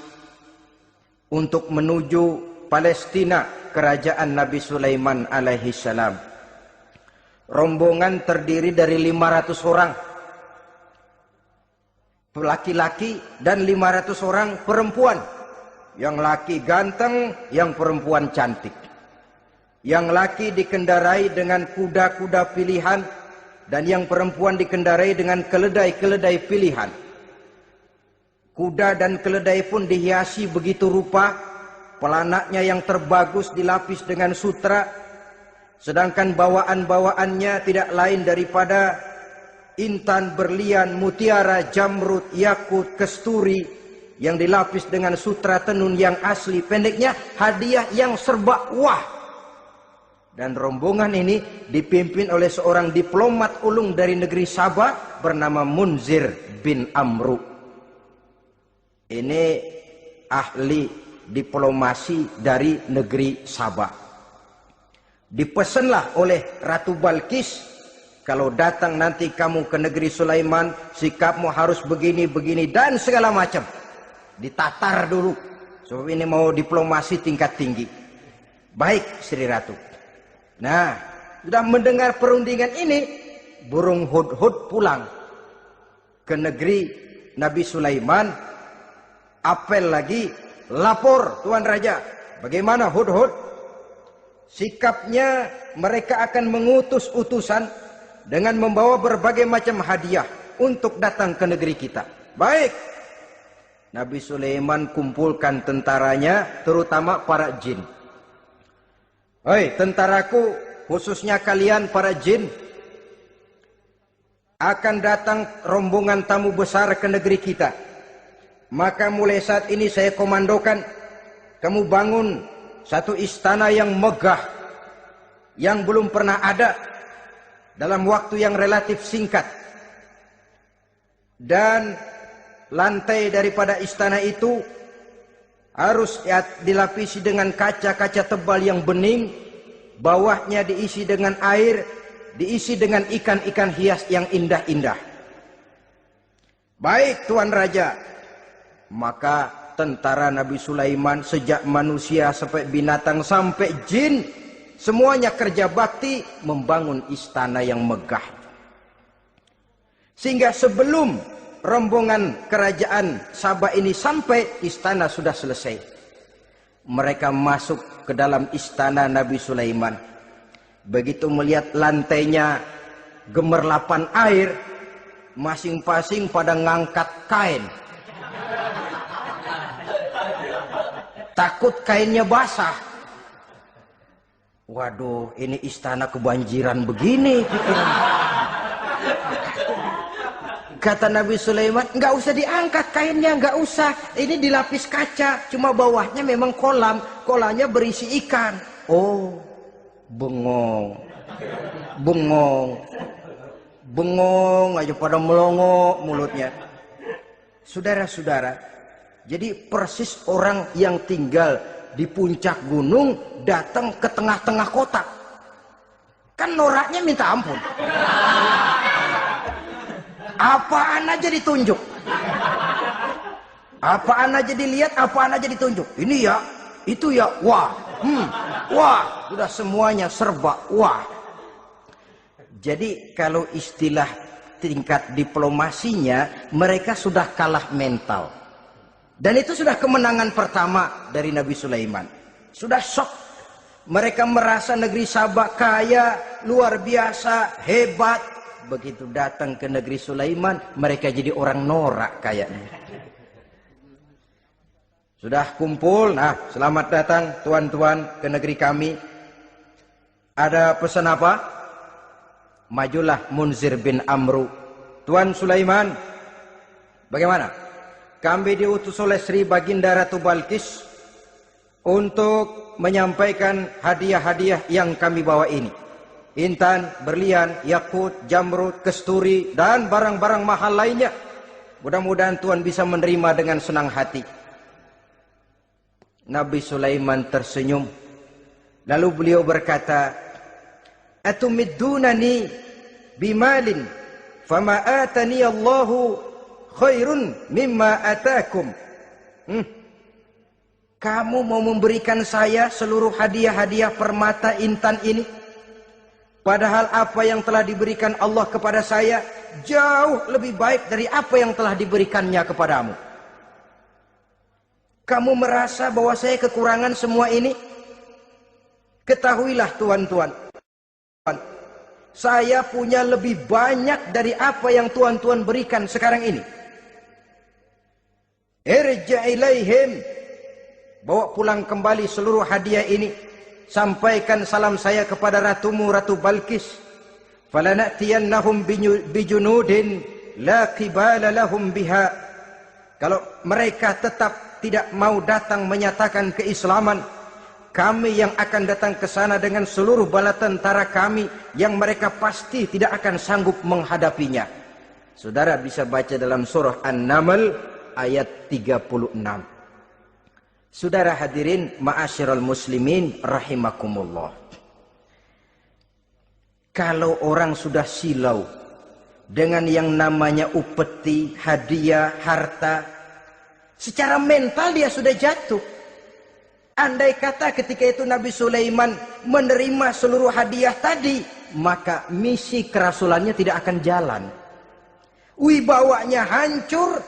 untuk menuju Palestina, kerajaan Nabi Sulaiman alaihi salam. Rombongan terdiri dari 500 orang laki-laki dan 500 orang perempuan. Yang laki ganteng, yang perempuan cantik. Yang laki dikendarai dengan kuda-kuda pilihan, dan yang perempuan dikendarai dengan keledai-keledai pilihan. Kuda dan keledai pun dihiasi begitu rupa, pelanaknya yang terbagus dilapis dengan sutra, sedangkan bawaan-bawaannya tidak lain daripada intan, berlian, mutiara, jamrud, yakut, kesturi, yang dilapis dengan sutra tenun yang asli. Pendeknya hadiah yang serba wah. Dan rombongan ini dipimpin oleh seorang diplomat ulung dari negeri Sabah bernama Munzir bin Amru. Ini ahli diplomasi dari negeri Sabah. Dipesanlah oleh Ratu Balkis, kalau datang nanti kamu ke negeri Sulaiman, sikapmu harus begini, begini, dan segala macam. Ditatar dulu. Sebab ini mau diplomasi tingkat tinggi. Baik Sri Ratu. Nah, sudah mendengar perundingan ini, burung hudhud pulang. ke negeri Nabi Sulaiman, apel lagi, lapor Tuan Raja, bagaimana Hudhud? Sikapnya mereka akan mengutus utusan dengan membawa berbagai macam hadiah untuk datang ke negeri kita. Baik. Nabi Sulaiman kumpulkan tentaranya, terutama para jin. Hei tentaraku, khususnya kalian para jin, akan datang rombongan tamu besar ke negeri kita. Maka mulai saat ini saya komandokan, kamu bangun satu istana yang megah, yang belum pernah ada dalam waktu yang relatif singkat. Dan lantai daripada istana itu harus dilapisi dengan kaca-kaca tebal yang bening, bawahnya diisi dengan air, diisi dengan ikan-ikan hias yang indah-indah. Baik Tuan Raja. Maka tentara Nabi Sulaiman, sejak manusia sampai binatang sampai jin, semuanya kerja bakti membangun istana yang megah. Sehingga sebelum rombongan kerajaan Sabah ini sampai, istana sudah selesai. Mereka masuk ke dalam istana Nabi Sulaiman. Begitu melihat lantainya gemerlapan air, masing-masing pada ngangkat kain. Takut kainnya basah. Waduh, ini istana kebanjiran begini. Kata Nabi Sulaiman, nggak usah diangkat kainnya, nggak usah. Ini dilapis kaca, cuma bawahnya memang kolam. Kolamnya berisi ikan. Oh, bengong. Bengong. Bengong aja pada melongo mulutnya. Saudara-saudara, jadi persis orang yang tinggal di puncak gunung datang ke tengah-tengah kota. Kan noraknya minta ampun. Apaan aja ditunjuk. Apaan aja dilihat, apaan aja ditunjuk. Ini ya, itu ya, wah. Wah, sudah semuanya serba wah. Jadi kalau istilah tingkat diplomasinya, mereka sudah kalah mental. Dan itu sudah kemenangan pertama dari Nabi Sulaiman. Sudah shock. Mereka merasa negeri Sabah kaya, luar biasa, hebat. Begitu datang ke negeri Sulaiman, mereka jadi orang norak kayaknya. Sudah kumpul, nah selamat datang tuan-tuan ke negeri kami. Ada pesan apa? Majulah Munzir bin Amru. Tuan Sulaiman, bagaimana? Kami diutus oleh Sri Baginda Ratu Balkis untuk menyampaikan hadiah-hadiah yang kami bawa ini. Intan, berlian, yakut, jamrud, kesturi, dan barang-barang mahal lainnya. Mudah-mudahan Tuhan bisa menerima dengan senang hati. Nabi Sulaiman tersenyum. Lalu beliau berkata, Atumiddunani bimalin, fama atani Allahu khairun mimma atakum. Kamu mau memberikan saya seluruh hadiah-hadiah permata intan ini? Padahal apa yang telah diberikan Allah kepada saya jauh lebih baik dari apa yang telah diberikannya kepadamu. Kamu merasa bahwa saya kekurangan semua ini? Ketahuilah tuan-tuan, saya punya lebih banyak dari apa yang tuan-tuan berikan sekarang ini. Irja' ilaihim, bawa pulang kembali seluruh hadiah ini. Sampaikan salam saya kepada ratumu, Ratu Balkis. Falanatiyannahum bijunudin la qibala lahum biha. Kalau mereka tetap tidak mau datang menyatakan keislaman, kami yang akan datang ke sana dengan seluruh bala tentara kami yang mereka pasti tidak akan sanggup menghadapinya. Saudara bisa baca dalam surah An-Naml ayat 36. Saudara hadirin ma'asyiral muslimin rahimakumullah. Kalau orang sudah silau dengan yang namanya upeti, hadiah, harta, secara mental dia sudah jatuh. Andai kata ketika itu Nabi Sulaiman menerima seluruh hadiah tadi, maka misi kerasulannya tidak akan jalan. wibawanya hancur,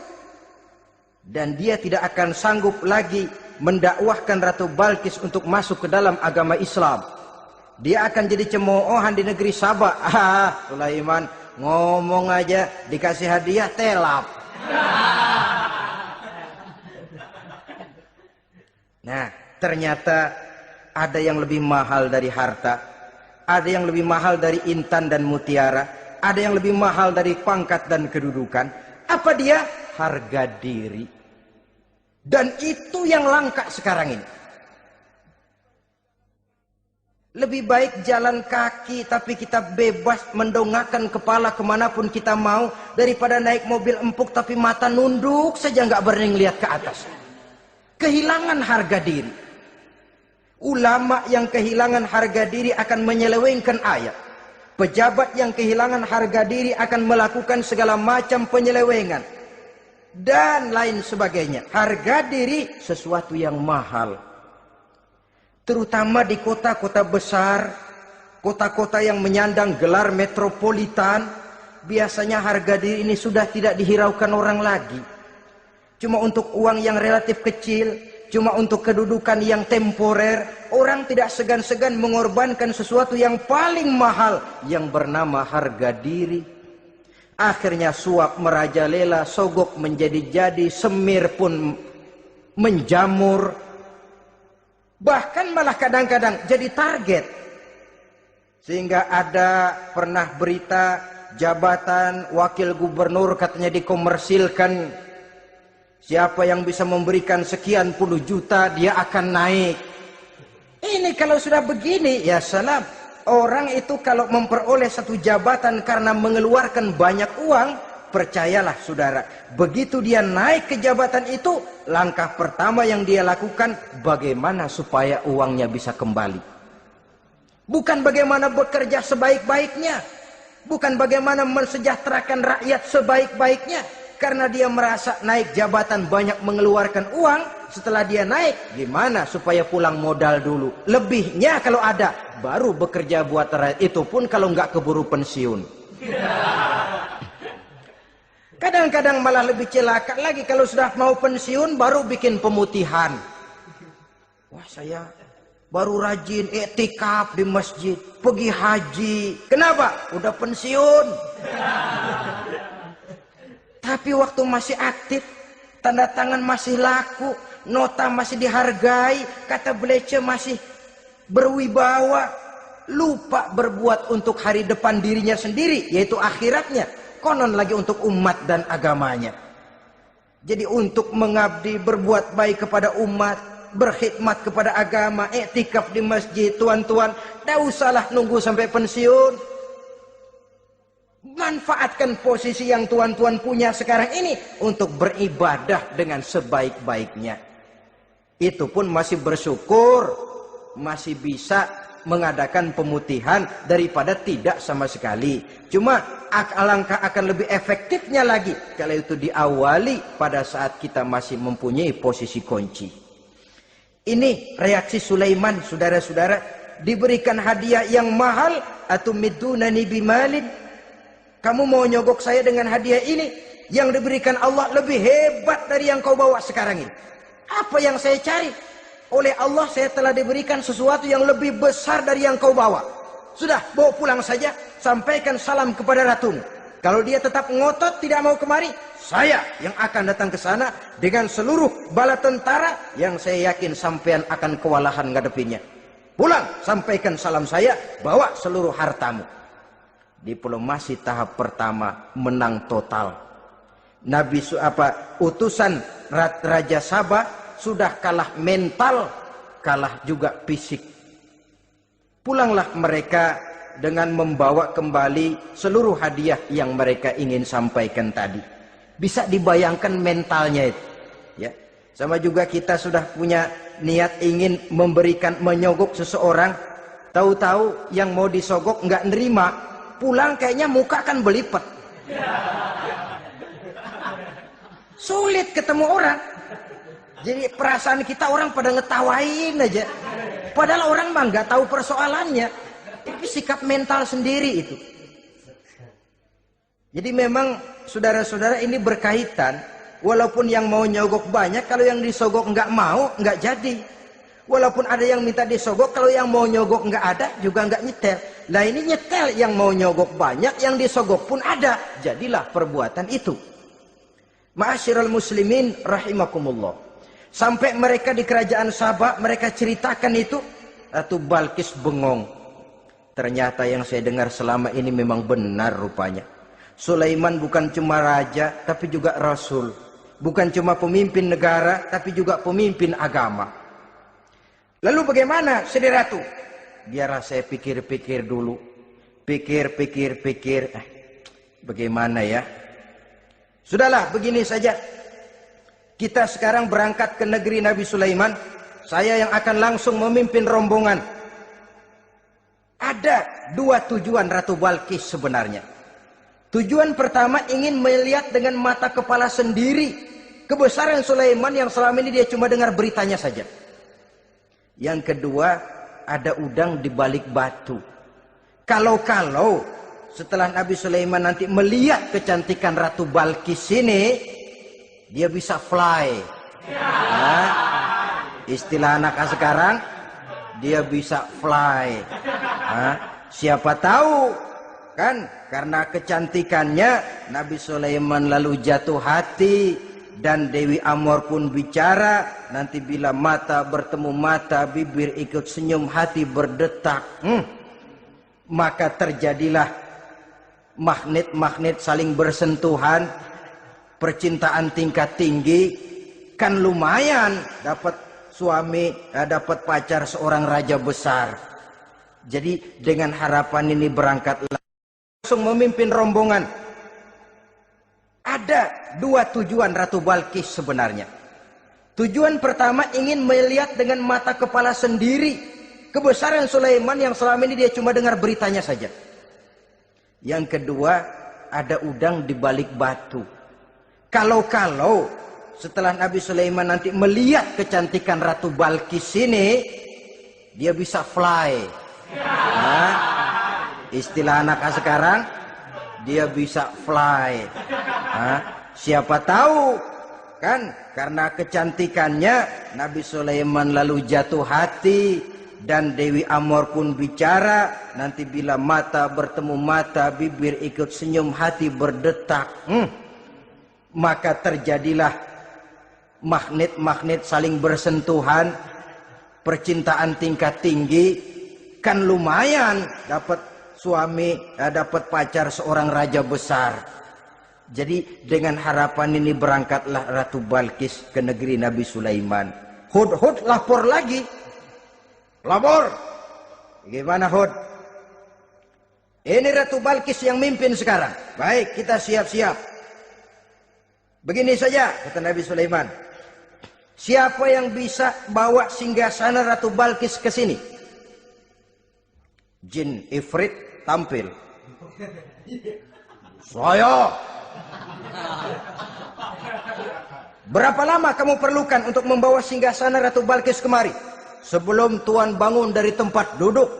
dan dia tidak akan sanggup lagi mendakwahkan Ratu Balkis untuk masuk ke dalam agama Islam. Dia akan jadi cemoohan di negeri Sabah. Sulaiman ngomong aja dikasih hadiah telap. Nah, ternyata ada yang lebih mahal dari harta, ada yang lebih mahal dari intan dan mutiara, ada yang lebih mahal dari pangkat dan kedudukan. Apa dia? Harga diri. Dan itu yang langka sekarang ini. Lebih baik jalan kaki tapi kita bebas mendongakkan kepala kemanapun kita mau, daripada naik mobil empuk tapi mata nunduk saja nggak berani lihat ke atas. Kehilangan harga diri. Ulama yang kehilangan harga diri akan menyelewengkan ayat. Pejabat yang kehilangan harga diri akan melakukan segala macam penyelewengan dan lain sebagainya. Harga diri sesuatu yang mahal, terutama di kota-kota besar, kota-kota yang menyandang gelar metropolitan. Biasanya harga diri ini sudah tidak dihiraukan orang lagi. Cuma untuk uang yang relatif kecil, cuma untuk kedudukan yang temporer, orang tidak segan-segan mengorbankan sesuatu yang paling mahal yang bernama harga diri. Akhirnya suap merajalela, sogok menjadi-jadi, semir pun menjamur. Bahkan malah kadang-kadang jadi target. Sehingga ada pernah berita jabatan wakil gubernur katanya dikomersilkan. Siapa yang bisa memberikan sekian puluh juta dia akan naik. Ini kalau sudah begini, ya salam. Orang itu kalau memperoleh satu jabatan karena mengeluarkan banyak uang, percayalah saudara, begitu dia naik ke jabatan itu, langkah pertama yang dia lakukan, bagaimana supaya uangnya bisa kembali. Bukan bagaimana bekerja sebaik-baiknya, bukan bagaimana mensejahterakan rakyat sebaik-baiknya. Karena dia merasa naik jabatan banyak mengeluarkan uang, setelah dia naik, gimana supaya pulang modal dulu. Lebihnya kalau ada, baru bekerja buat rakyat. Itu pun kalau nggak keburu pensiun. Kadang-kadang malah lebih celaka lagi, kalau sudah mau pensiun baru bikin pemutihan. Wah, saya baru rajin iktikaf di masjid, pergi haji. Kenapa? Udah pensiun. Tapi waktu masih aktif, tanda tangan masih laku, nota masih dihargai, kata Blece masih berwibawa, lupa berbuat untuk hari depan dirinya sendiri, yaitu akhiratnya, konon lagi untuk umat dan agamanya. Jadi untuk mengabdi, berbuat baik kepada umat, berkhidmat kepada agama, iktikaf di masjid, tuan-tuan, tidak usahlah nunggu sampai pensiun. Manfaatkan posisi yang tuan-tuan punya sekarang ini untuk beribadah dengan sebaik-baiknya. Itu pun masih bersyukur, masih bisa mengadakan pemutihan daripada tidak sama sekali. Cuma alangkah akan lebih efektifnya lagi kalau itu diawali pada saat kita masih mempunyai posisi kunci. Ini reaksi Sulaiman, saudara-saudara. Diberikan hadiah yang mahal, atau midunani bimalin. Kamu mau nyogok saya dengan hadiah ini? Yang diberikan Allah lebih hebat dari yang kau bawa sekarang ini. Apa yang saya cari? Oleh Allah saya telah diberikan sesuatu yang lebih besar dari yang kau bawa. Sudah, bawa pulang saja. Sampaikan salam kepada ratumu. Kalau dia tetap ngotot tidak mau kemari, saya yang akan datang ke sana dengan seluruh bala tentara yang saya yakin sampean akan kewalahan ngadepinnya. Pulang, sampaikan salam saya, bawa seluruh hartamu. Diplomasi tahap pertama menang total. Utusan Raja Sabah sudah kalah mental, kalah juga fisik. Pulanglah mereka dengan membawa kembali seluruh hadiah yang mereka ingin sampaikan tadi. Bisa dibayangkan mentalnya itu, ya. Sama juga kita sudah punya niat ingin memberikan, menyogok seseorang, tahu-tahu yang mau disogok nggak nerima. Pulang kayaknya muka kan belipet. Sulit ketemu orang. Jadi perasaan kita orang pada ngetawain aja. Padahal orang mah nggak tahu persoalannya. Tapi sikap mental sendiri itu. Jadi memang saudara-saudara, ini berkaitan. Walaupun yang mau nyogok banyak, kalau yang disogok nggak mau, nggak jadi. Walaupun ada yang minta disogok, kalau yang mau nyogok nggak ada, juga nggak nyetel. Lah ini nyetel, yang mau nyogok banyak, yang disogok pun ada. Jadilah perbuatan itu. Ma'asyiral muslimin rahimakumullah. Sampai mereka di kerajaan Sabah, mereka ceritakan itu, Ratu Balkis bengong. Ternyata yang saya dengar selama ini memang benar rupanya. Sulaiman bukan cuma raja, tapi juga rasul. Bukan cuma pemimpin negara, tapi juga pemimpin agama. Lalu bagaimana, Sri Ratu? Biarlah saya pikir-pikir dulu. Pikir. Bagaimana ya? Sudahlah, begini saja. Kita sekarang berangkat ke negeri Nabi Sulaiman. Saya yang akan langsung memimpin rombongan. Ada dua tujuan Ratu Balkis sebenarnya. Tujuan pertama ingin melihat dengan mata kepala sendiri kebesaran Sulaiman yang selama ini dia cuma dengar beritanya saja. Yang kedua, ada udang di balik batu. Kalau setelah Nabi Sulaiman nanti melihat kecantikan Ratu Balkis ini, dia bisa fly. Nah, istilah anak sekarang, dia bisa fly. Nah, siapa tahu kan, karena kecantikannya Nabi Sulaiman lalu jatuh hati. Dan Dewi Amor pun bicara, nanti bila mata bertemu mata, bibir ikut senyum, hati berdetak. Maka terjadilah magnet-magnet saling bersentuhan, percintaan tingkat tinggi. Kan lumayan dapat suami, dapat pacar seorang raja besar. Jadi dengan harapan ini berangkatlah langsung memimpin rombongan. Ada dua tujuan Ratu Balkis sebenarnya. Tujuan pertama ingin melihat dengan mata kepala sendiri kebesaran Sulaiman yang selama ini dia cuma dengar beritanya saja. Yang kedua, ada udang di balik batu. Kalau setelah Nabi Sulaiman nanti melihat kecantikan Ratu Balkis ini, dia bisa fly. Nah, istilah anak sekarang, dia bisa fly. Nah, siapa tahu kan, karena kecantikannya Nabi Sulaiman lalu jatuh hati. Dan Dewi Amor pun bicara, nanti bila mata bertemu mata, bibir ikut senyum, hati berdetak. Maka terjadilah magnet-magnet saling bersentuhan, percintaan tingkat tinggi. Kan lumayan dapat suami, dapat pacar seorang raja besar. Jadi dengan harapan ini berangkatlah Ratu Balkis ke negeri Nabi Sulaiman. Hud lapor lagi. Lapor. Gimana Hud? Ini Ratu Balkis yang mimpin sekarang. Baik, kita siap-siap. Begini saja, kata Nabi Sulaiman. Siapa yang bisa bawa singgasana Ratu Balkis ke sini? Jin Ifrit tampil. Saya. Berapa lama kamu perlukan untuk membawa singgasana Ratu Balkis kemari? Sebelum Tuan bangun dari tempat duduk,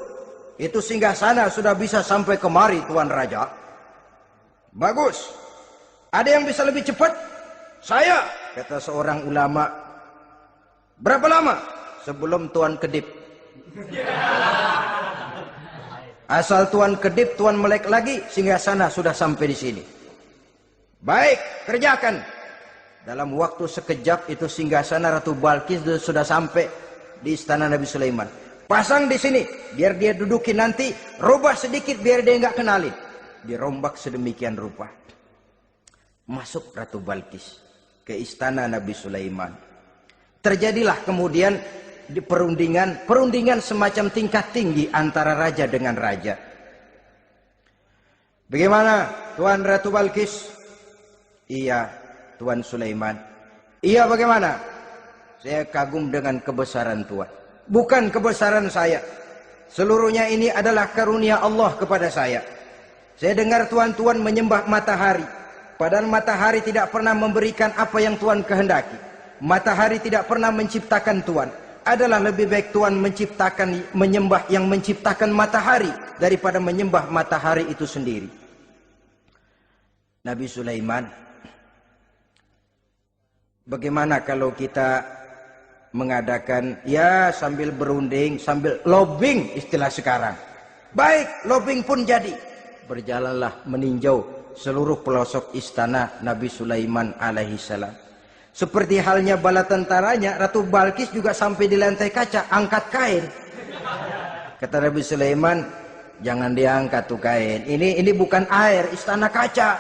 itu singgasana sudah bisa sampai kemari, Tuan Raja. Bagus. Ada yang bisa lebih cepat? Saya, kata seorang ulama. Berapa lama? Sebelum Tuan kedip. Asal Tuan kedip, Tuan melek lagi, singgasana sudah sampai di sini. Baik, kerjakan. Dalam waktu sekejap itu singgasana Ratu Balkis sudah sampai di istana Nabi Sulaiman. Pasang di sini, biar dia dudukin nanti. Robah sedikit biar dia nggak kenalin. Dirombak sedemikian rupa. Masuk Ratu Balkis ke istana Nabi Sulaiman. Terjadilah kemudian di perundingan semacam tingkat tinggi antara raja dengan raja. Bagaimana Tuan Ratu Balkis? Iya, Tuan Sulaiman. Iya, bagaimana? Saya kagum dengan kebesaran Tuan. Bukan kebesaran saya. Seluruhnya ini adalah karunia Allah kepada saya. Saya dengar Tuan-tuan menyembah matahari. Padahal matahari tidak pernah memberikan apa yang Tuan kehendaki. Matahari tidak pernah menciptakan Tuan. Adalah lebih baik Tuan menyembah yang menciptakan matahari daripada menyembah matahari itu sendiri. Nabi Sulaiman. Bagaimana kalau kita mengadakan ya sambil berunding, sambil lobbying istilah sekarang. Baik, lobbying pun jadi. Berjalanlah meninjau seluruh pelosok istana Nabi Sulaiman alaihissalam. Seperti halnya bala tentaranya, Ratu Balkis juga sampai di lantai kaca, angkat kain. Kata Nabi Sulaiman, jangan diangkat tuh kain. Ini bukan air, istana kaca.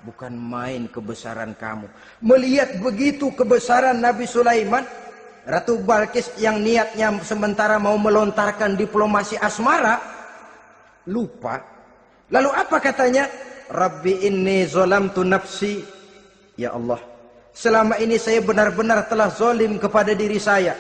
Bukan main kebesaran kamu. Melihat begitu kebesaran Nabi Sulaiman, Ratu Balkis yang niatnya sementara mau melontarkan diplomasi asmara, lupa. Lalu apa katanya? Rabbi inni zolamtu nafsi. Ya Allah, selama ini saya benar-benar telah zalim kepada diri saya.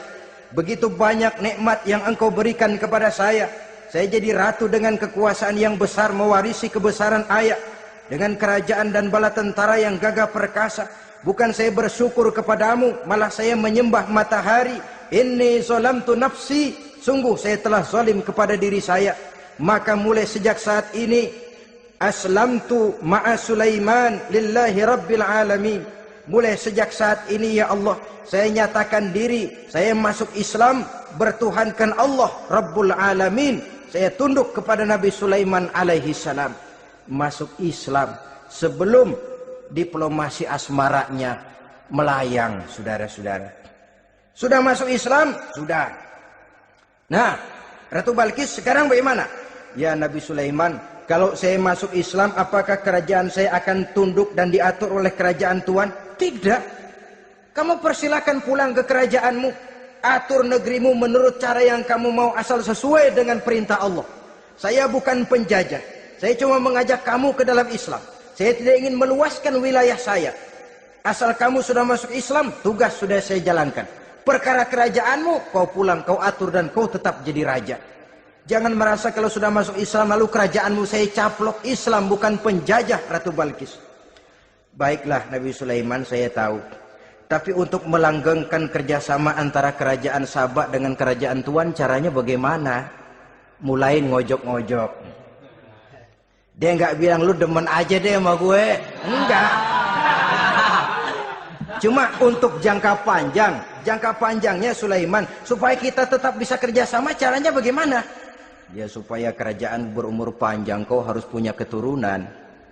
Begitu banyak nikmat yang engkau berikan kepada saya. Saya jadi ratu dengan kekuasaan yang besar, mewarisi kebesaran ayah. Dengan kerajaan dan bala tentara yang gagah perkasa. Bukan saya bersyukur kepadamu, malah saya menyembah matahari. Inni zolamtu nafsi. Sungguh saya telah zalim kepada diri saya. Maka mulai sejak saat ini, aslamtu ma'a Sulaiman lillahi rabbil alamin. Mulai sejak saat ini ya Allah, saya nyatakan diri, saya masuk Islam, bertuhankan Allah Rabbul Alamin. Saya tunduk kepada Nabi Sulaiman alaihi salam. Masuk Islam sebelum diplomasi asmaranya melayang, saudara-saudara. Sudah masuk Islam? Sudah. Nah, Ratu Balkis sekarang bagaimana? Ya Nabi Sulaiman, kalau saya masuk Islam, apakah kerajaan saya akan tunduk dan diatur oleh kerajaan Tuhan? Tidak. Kamu persilakan pulang ke kerajaanmu. Atur negerimu menurut cara yang kamu mau, asal sesuai dengan perintah Allah. Saya bukan penjajah. Saya cuma mengajak kamu ke dalam Islam. Saya tidak ingin meluaskan wilayah saya. Asal kamu sudah masuk Islam, tugas sudah saya jalankan. Perkara kerajaanmu, kau pulang, kau atur dan kau tetap jadi raja. Jangan merasa kalau sudah masuk Islam lalu kerajaanmu saya caplok. Islam bukan penjajah, Ratu Balkis. Baiklah Nabi Sulaiman, saya tahu. Tapi untuk melanggengkan kerjasama antara kerajaan Sabak dengan kerajaan Tuhan, caranya bagaimana? Mulain ngojok-ngojok. Dia nggak bilang lu demen aja deh sama gue. Enggak. Cuma untuk jangka panjang. Jangka panjangnya Sulaiman, supaya kita tetap bisa kerjasama, caranya bagaimana? Ya supaya kerajaan berumur panjang, kau harus punya keturunan.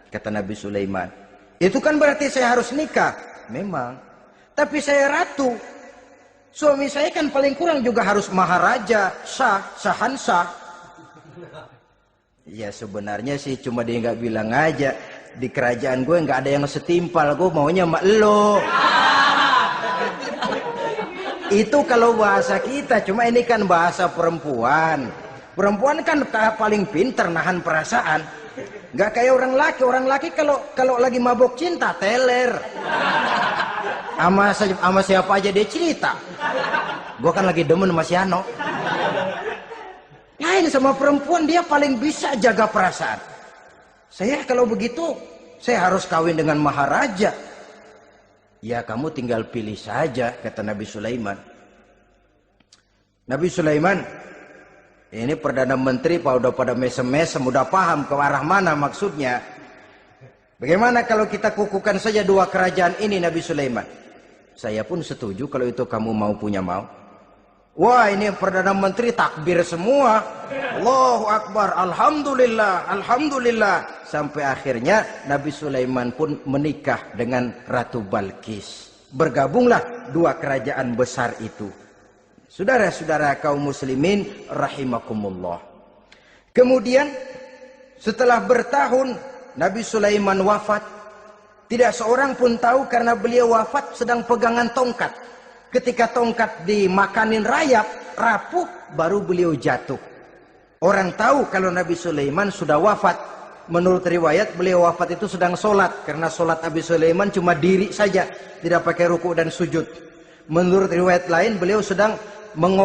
Kata Nabi Sulaiman. Itu kan berarti saya harus nikah. Memang. Tapi saya ratu. Suami saya kan paling kurang juga harus maharaja, sahansah. Ya sebenarnya sih cuma dia nggak bilang aja. Di kerajaan gue nggak ada yang setimpal. Gue maunya sama elo. Itu kalau bahasa kita. Cuma ini kan bahasa perempuan. Perempuan kan paling pinter nahan perasaan. Nggak kayak orang laki. Orang laki kalau lagi mabok cinta teler. Sama siapa aja dia cerita. Gue kan lagi demen sama si Ano. Lain sama perempuan, dia paling bisa jaga perasaan. Saya kalau begitu, saya harus kawin dengan maharaja. Ya kamu tinggal pilih saja, kata Nabi Sulaiman. Nabi Sulaiman, ini Perdana Menteri udah pada mesem-mesem, udah paham ke arah mana maksudnya. Bagaimana kalau kita kukuhkan saja dua kerajaan ini, Nabi Sulaiman? Saya pun setuju kalau itu kamu punya mau. Wah ini Perdana Menteri takbir semua. Allahu Akbar, Alhamdulillah, Alhamdulillah. Sampai akhirnya Nabi Sulaiman pun menikah dengan Ratu Balkis. Bergabunglah dua kerajaan besar itu. Saudara-saudara kaum muslimin rahimakumullah. Kemudian setelah bertahun Nabi Sulaiman wafat. Tidak seorang pun tahu karena beliau wafat sedang pegangan tongkat. Ketika tongkat dimakanin rayap, rapuh, baru beliau jatuh. Orang tahu kalau Nabi Sulaiman sudah wafat. Menurut riwayat, beliau wafat itu sedang sholat. Karena sholat Nabi Sulaiman cuma diri saja. Tidak pakai ruku dan sujud. Menurut riwayat lain, beliau sedang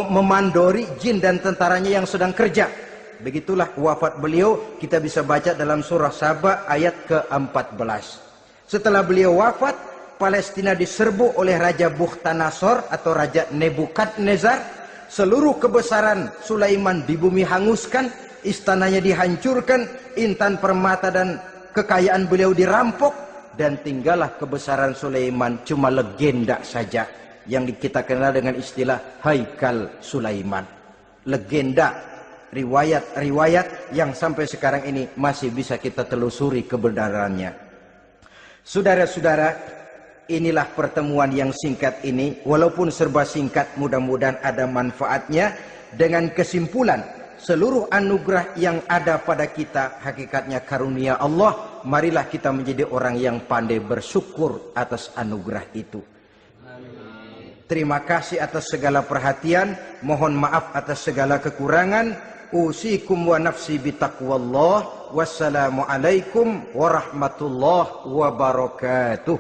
memandori jin dan tentaranya yang sedang kerja. Begitulah wafat beliau. Kita bisa baca dalam surah Saba ayat ke-14. Setelah beliau wafat, Palestina diserbu oleh Raja Bukhtanasor atau Raja Nebukadnezar. Seluruh kebesaran Sulaiman di bumi hanguskan, istananya dihancurkan, intan permata dan kekayaan beliau dirampok, dan tinggallah kebesaran Sulaiman cuma legenda saja yang kita kenal dengan istilah Haikal Sulaiman. Legenda, riwayat-riwayat yang sampai sekarang ini masih bisa kita telusuri kebenarannya. Saudara-saudara, inilah pertemuan yang singkat ini, walaupun serba singkat, mudah-mudahan ada manfaatnya. Dengan kesimpulan, seluruh anugerah yang ada pada kita hakikatnya karunia Allah. Marilah kita menjadi orang yang pandai bersyukur atas anugerah itu. Terima kasih atas segala perhatian. Mohon maaf atas segala kekurangan. Usikum wa nafsi bitaqwallah. Wassalamualaikum warahmatullahi wabarakatuh.